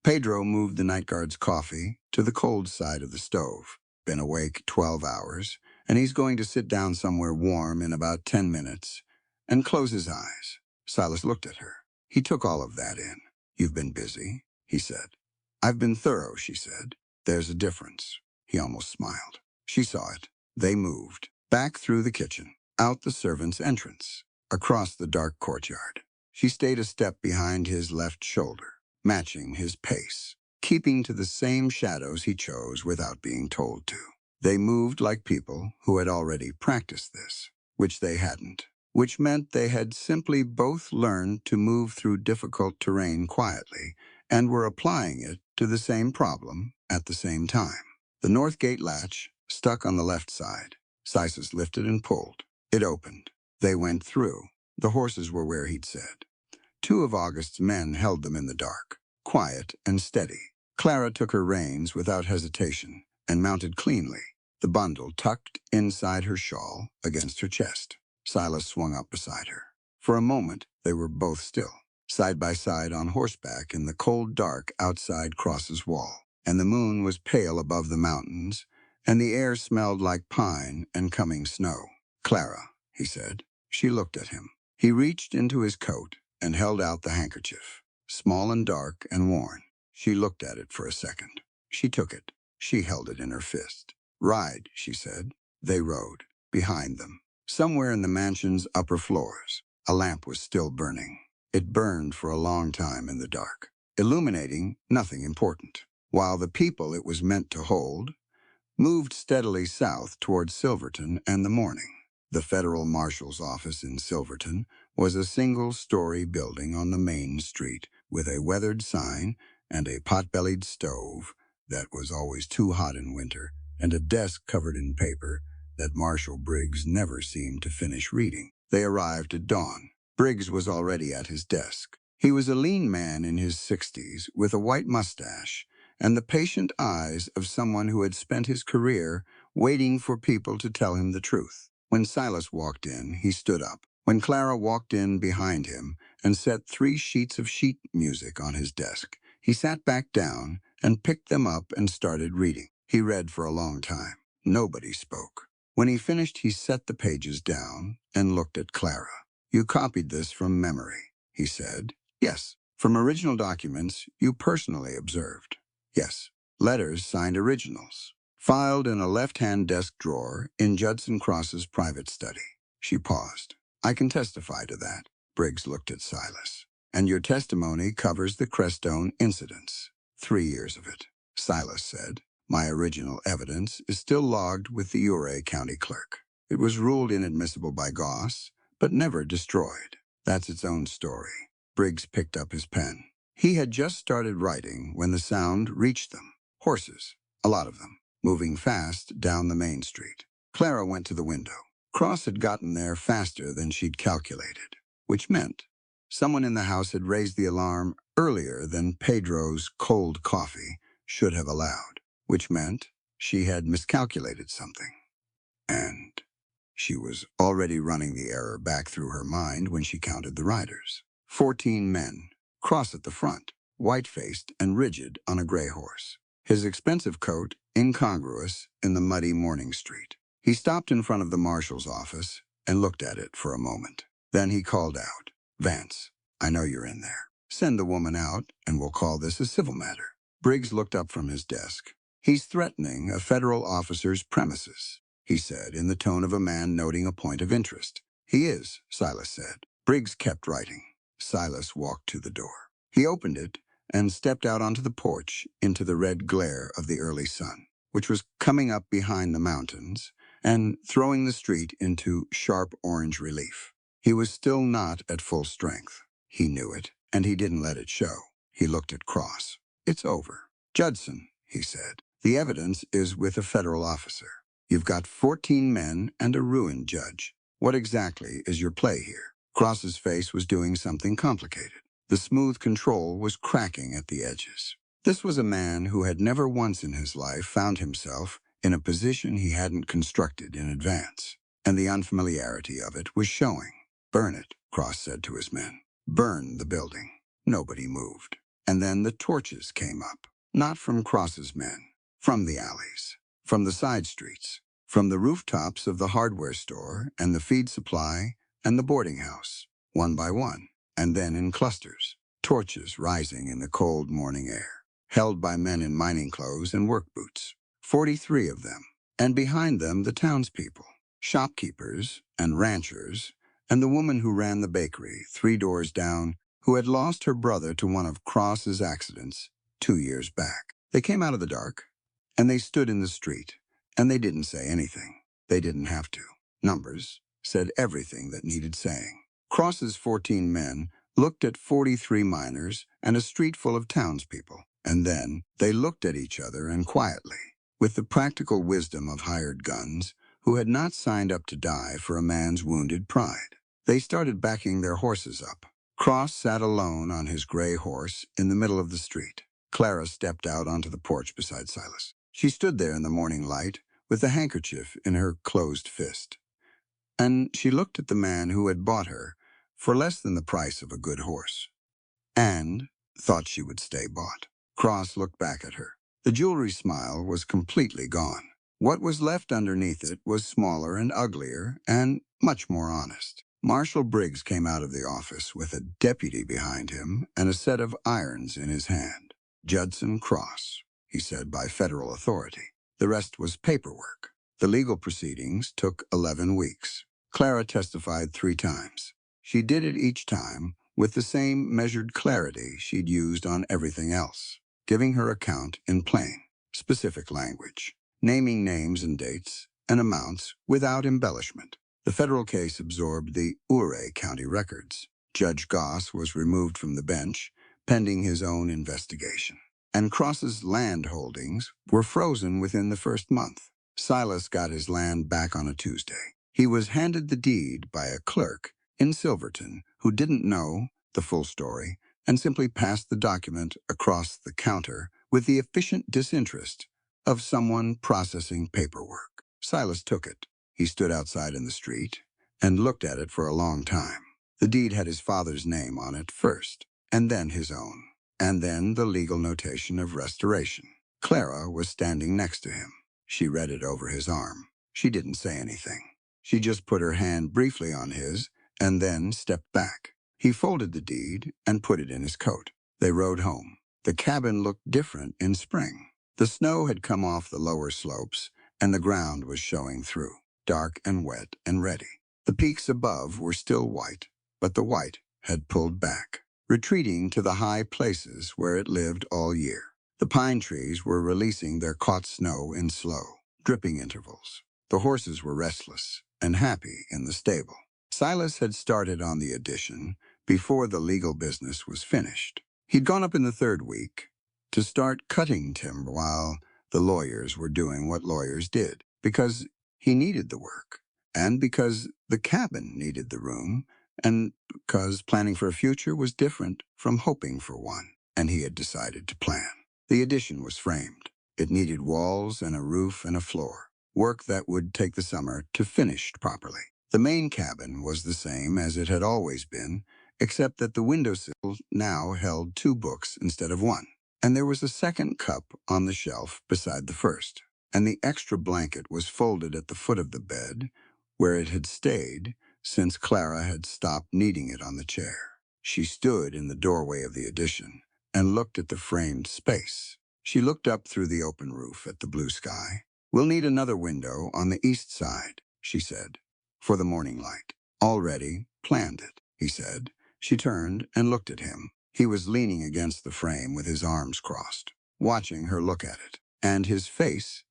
Pedro moved the night guard's coffee to the cold side of the stove. Been awake 12 hours, and he's going to sit down somewhere warm in about 10 minutes and close his eyes. Silas looked at her. He took all of that in. You've been busy, he said. I've been thorough, she said. There's a difference. He almost smiled. She saw it. They moved. Back through the kitchen, out the servants' entrance, across the dark courtyard. She stayed a step behind his left shoulder, matching his pace, keeping to the same shadows he chose without being told to. They moved like people who had already practiced this, which they hadn't, which meant they had simply both learned to move through difficult terrain quietly and were applying it to the same problem at the same time. The north gate latch stuck on the left side. Silas lifted and pulled. It opened. They went through. The horses were where he'd said. Two of August's men held them in the dark, quiet and steady. Clara took her reins without hesitation and mounted cleanly, the bundle tucked inside her shawl against her chest. Silas swung up beside her. For a moment, they were both still, side by side on horseback in the cold dark outside Cross's wall. And the moon was pale above the mountains, and the air smelled like pine and coming snow. Clara, he said. She looked at him. He reached into his coat and held out the handkerchief, small and dark and worn. She looked at it for a second. She took it. She held it in her fist. Ride, she said. They rode. Behind them, somewhere in the mansion's upper floors, a lamp was still burning. It burned for a long time in the dark, illuminating nothing important, while the people it was meant to hold moved steadily south toward Silverton and the morning. The federal marshal's office in Silverton was a single-story building on the main street with a weathered sign and a pot-bellied stove that was always too hot in winter and a desk covered in paper that Marshal Briggs never seemed to finish reading. They arrived at dawn. Briggs was already at his desk. He was a lean man in his 60s with a white mustache and the patient eyes of someone who had spent his career waiting for people to tell him the truth. When Silas walked in, he stood up. When Clara walked in behind him and set 3 sheets of sheet music on his desk, he sat back down and picked them up and started reading. He read for a long time. Nobody spoke. When he finished, he set the pages down and looked at Clara. You copied this from memory, he said. Yes. From original documents you personally observed. Yes. Letters signed originals, filed in a left-hand desk drawer in Judson Cross's private study. She paused. I can testify to that. Briggs looked at Silas. And your testimony covers the Crestone incidents. 3 years of it. Silas said. My original evidence is still logged with the Ouray County clerk. It was ruled inadmissible by Goss, but never destroyed. That's its own story. Briggs picked up his pen. He had just started writing when the sound reached them. Horses, a lot of them, moving fast down the main street. Clara went to the window. Cross had gotten there faster than she'd calculated, which meant someone in the house had raised the alarm earlier than Pedro's cold coffee should have allowed, which meant she had miscalculated something. And she was already running the error back through her mind when she counted the riders. 14 men, Cross at the front, white-faced and rigid on a gray horse, his expensive coat incongruous in the muddy morning street. He stopped in front of the marshal's office and looked at it for a moment. Then he called out, Vance, I know you're in there. Send the woman out and we'll call this a civil matter. Briggs looked up from his desk. He's threatening a federal officer's premises, he said in the tone of a man noting a point of interest. He is, Silas said. Briggs kept writing. Silas walked to the door. He opened it and stepped out onto the porch into the red glare of the early sun, which was coming up behind the mountains and throwing the street into sharp orange relief. He was still not at full strength. He knew it, and he didn't let it show. He looked at Cross. It's over. Judson, he said, the evidence is with a federal officer. You've got 14 men and a ruined judge. What exactly is your play here? Cross's face was doing something complicated. The smooth control was cracking at the edges. This was a man who had never once in his life found himself in a position he hadn't constructed in advance, and the unfamiliarity of it was showing. Burn it, Cross said to his men. burned the building. Nobody moved. And then the torches came up, not from Cross's men, from the alleys, from the side streets, from the rooftops of the hardware store and the feed supply and the boarding house, one by one, and then in clusters, torches rising in the cold morning air, held by men in mining clothes and work boots. 43 of them, and behind them the townspeople, shopkeepers and ranchers, and the woman who ran the bakery 3 doors down, who had lost her brother to one of Cross's accidents 2 years back. They came out of the dark, and they stood in the street, and they didn't say anything. They didn't have to. Numbers said everything that needed saying. Cross's 14 men looked at 43 miners and a street full of townspeople, and then they looked at each other and quietly, with the practical wisdom of hired guns who had not signed up to die for a man's wounded pride. They started backing their horses up. Cross sat alone on his gray horse in the middle of the street. Clara stepped out onto the porch beside Silas. She stood there in the morning light with the handkerchief in her closed fist. And she looked at the man who had bought her for less than the price of a good horse, and thought she would stay bought. Cross looked back at her. The jewelry smile was completely gone. What was left underneath it was smaller and uglier and much more honest. Marshal Briggs came out of the office with a deputy behind him and a set of irons in his hand. Judson Cross, he said, by federal authority. The rest was paperwork. The legal proceedings took 11 weeks. Clara testified 3 times. She did it each time with the same measured clarity she'd used on everything else, giving her account in plain, specific language, naming names and dates and amounts without embellishment. The federal case absorbed the Ouray County records. Judge Goss was removed from the bench, pending his own investigation. And Cross's land holdings were frozen within the first month. Silas got his land back on a Tuesday. He was handed the deed by a clerk in Silverton who didn't know the full story and simply passed the document across the counter with the efficient disinterest of someone processing paperwork. Silas took it. He stood outside in the street and looked at it for a long time. The deed had his father's name on it first, and then his own, and then the legal notation of restoration. Clara was standing next to him. She read it over his arm. She didn't say anything. She just put her hand briefly on his and then stepped back. He folded the deed and put it in his coat. They rode home. The cabin looked different in spring. The snow had come off the lower slopes, and the ground was showing through, dark and wet and ready. The peaks above were still white, but the white had pulled back, retreating to the high places where it lived all year. The pine trees were releasing their caught snow in slow, dripping intervals. The horses were restless and happy in the stable. Silas had started on the addition before the legal business was finished. He'd gone up in the 3rd week to start cutting timber while the lawyers were doing what lawyers did, because he needed the work, and because the cabin needed the room, and because planning for a future was different from hoping for one, and he had decided to plan. The addition was framed. It needed walls and a roof and a floor, work that would take the summer to finish properly. The main cabin was the same as it had always been, except that the windowsill now held 2 books instead of 1. And there was a second cup on the shelf beside the first, and the extra blanket was folded at the foot of the bed, where it had stayed since Clara had stopped needing it on the chair. She stood in the doorway of the addition and looked at the framed space. She looked up through the open roof at the blue sky. "We'll need another window on the east side," she said, "for the morning light." "Already planned it," he said. She turned and looked at him. He was leaning against the frame with his arms crossed, watching her look at it, and his face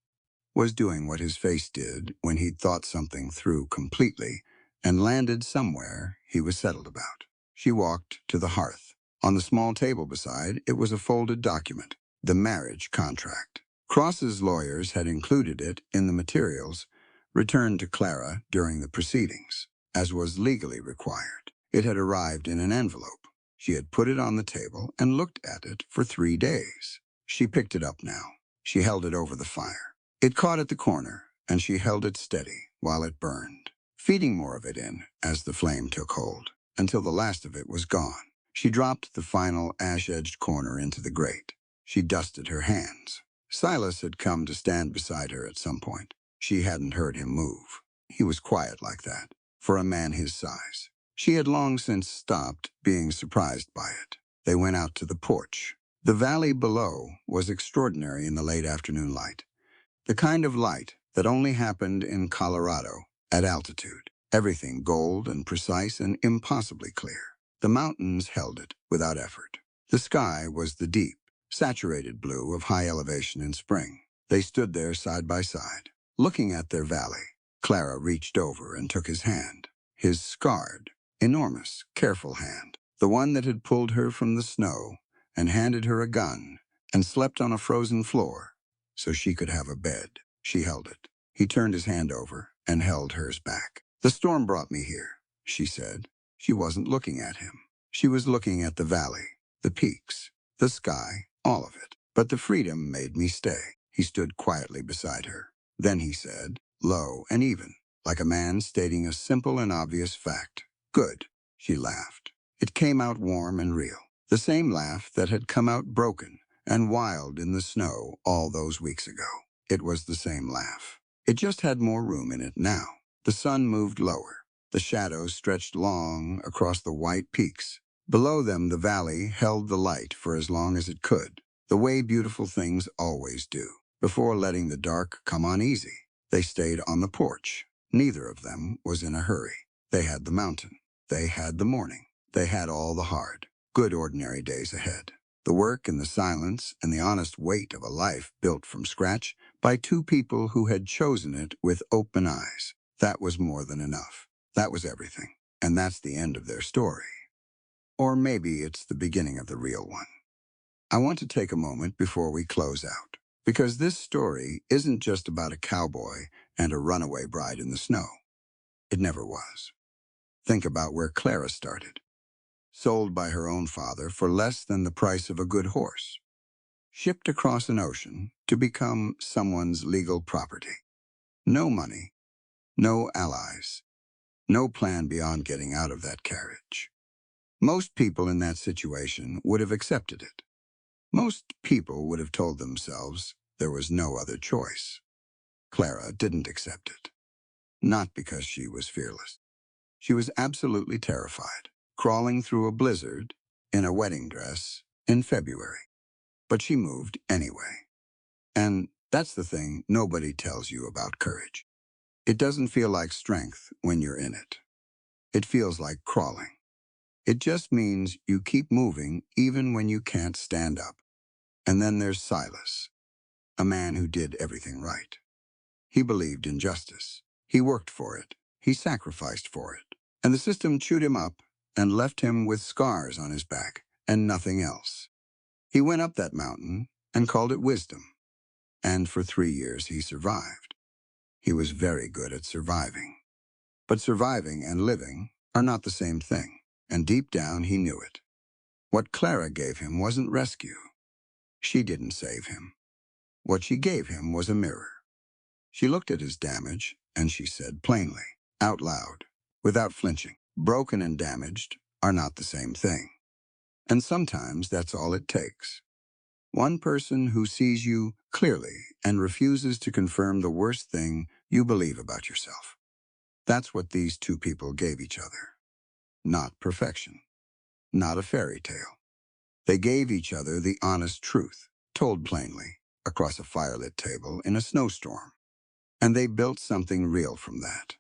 was doing what his face did when he'd thought something through completely and landed somewhere he was settled about. She walked to the hearth. On the small table beside it was a folded document, the marriage contract. Cross's lawyers had included it in the materials returned to Clara during the proceedings, as was legally required. It had arrived in an envelope. She had put it on the table and looked at it for 3 days. She picked it up now. She held it over the fire. It caught at the corner, and she held it steady while it burned, feeding more of it in as the flame took hold, until the last of it was gone. She dropped the final ash-edged corner into the grate. She dusted her hands. Silas had come to stand beside her at some point. She hadn't heard him move. He was quiet like that, for a man his size. She had long since stopped being surprised by it. They went out to the porch. The valley below was extraordinary in the late afternoon light. The kind of light that only happened in Colorado, at altitude. Everything gold and precise and impossibly clear. The mountains held it without effort. The sky was the deep, saturated blue of high elevation in spring. They stood there side by side, looking at their valley. Clara reached over and took his hand. His scarred, enormous, careful hand. The one that had pulled her from the snow and handed her a gun and slept on a frozen floor so she could have a bed. She held it. He turned his hand over and held hers back. "The storm brought me here," she said. She wasn't looking at him. She was looking at the valley, the peaks, the sky, all of it. "But the freedom made me stay." He stood quietly beside her. Then he said, low and even, like a man stating a simple and obvious fact, "Good." She laughed. It came out warm and real. The same laugh that had come out broken and wild in the snow all those weeks ago. It was the same laugh. It just had more room in it now. The sun moved lower. The shadows stretched long across the white peaks. Below them, the valley held the light for as long as it could, the way beautiful things always do, before letting the dark come on easy. They stayed on the porch. Neither of them was in a hurry. They had the mountain. They had the morning. They had all the hard, good ordinary days ahead. The work and the silence and the honest weight of a life built from scratch by two people who had chosen it with open eyes. That was more than enough. That was everything. And that's the end of their story. Or maybe it's the beginning of the real one. I want to take a moment before we close out, because this story isn't just about a cowboy and a runaway bride in the snow. It never was. Think about where Clara started. Sold by her own father for less than the price of a good horse. Shipped across an ocean to become someone's legal property. No money, no allies, no plan beyond getting out of that carriage. Most people in that situation would have accepted it. Most people would have told themselves there was no other choice. Clara didn't accept it. Not because she was fearless. She was absolutely terrified, crawling through a blizzard in a wedding dress in February. But she moved anyway. And that's the thing nobody tells you about courage. It doesn't feel like strength when you're in it. It feels like crawling. It just means you keep moving even when you can't stand up. And then there's Silas, a man who did everything right. He believed in justice. He worked for it. He sacrificed for it. And the system chewed him up and left him with scars on his back and nothing else. He went up that mountain and called it wisdom. And for 3 years he survived. He was very good at surviving. But surviving and living are not the same thing, and deep down he knew it. What Clara gave him wasn't rescue. She didn't save him. What she gave him was a mirror. She looked at his damage, and she said plainly, out loud, without flinching, broken and damaged are not the same thing. And sometimes that's all it takes. One person who sees you clearly and refuses to confirm the worst thing you believe about yourself. That's what these two people gave each other. Not perfection. Not a fairy tale. They gave each other the honest truth, told plainly, across a firelit table in a snowstorm. And they built something real from that.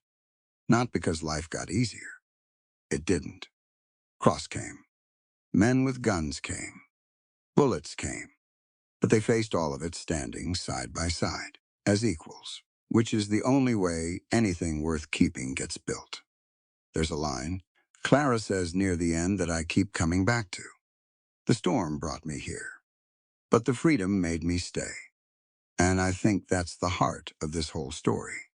Not because life got easier. It didn't. Cross came. Men with guns came. Bullets came. But they faced all of it standing side by side, as equals, which is the only way anything worth keeping gets built. There's a line Clara says near the end that I keep coming back to. The storm brought me here, but the freedom made me stay. And I think that's the heart of this whole story.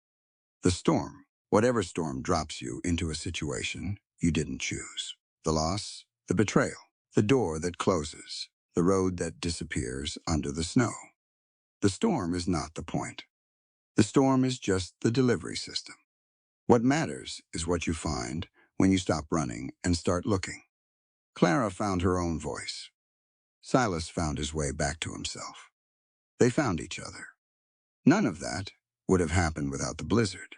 The storm, whatever storm drops you into a situation you didn't choose. The loss, the betrayal, the door that closes, the road that disappears under the snow. The storm is not the point. The storm is just the delivery system. What matters is what you find when you stop running and start looking. Clara found her own voice. Silas found his way back to himself. They found each other. None of that would have happened without the blizzard.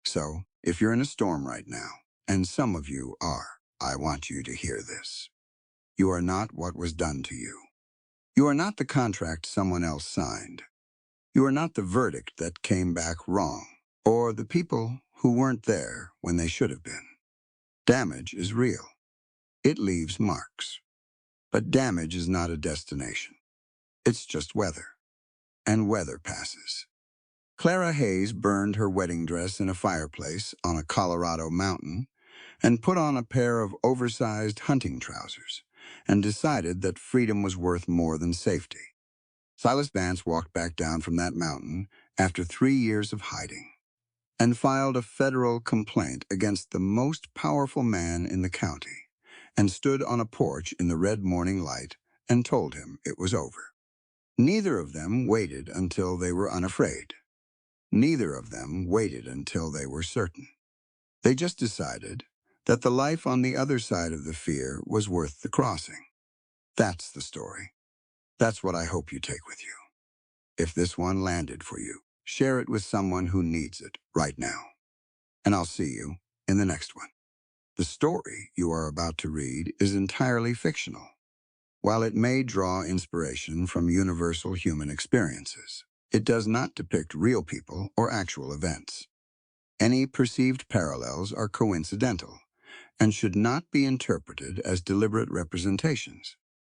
So, if you're in a storm right now, and some of you are, I want you to hear this. You are not what was done to you. You are not the contract someone else signed. You are not the verdict that came back wrong, or the people who weren't there when they should have been. Damage is real. It leaves marks. But damage is not a destination. It's just weather. And weather passes. Clara Hayes burned her wedding dress in a fireplace on a Colorado mountain and put on a pair of oversized hunting trousers and decided that freedom was worth more than safety. Silas Vance walked back down from that mountain after 3 years of hiding and filed a federal complaint against the most powerful man in the county and stood on a porch in the red morning light and told him it was over. Neither of them waited until they were unafraid. Neither of them waited until they were certain. They just decided that the life on the other side of the fear was worth the crossing. That's the story. That's what I hope you take with you. If this one landed for you, share it with someone who needs it right now. And I'll see you in the next one. The story you are about to read is entirely fictional. While it may draw inspiration from universal human experiences, it does not depict real people or actual events. Any perceived parallels are coincidental and should not be interpreted as deliberate representations.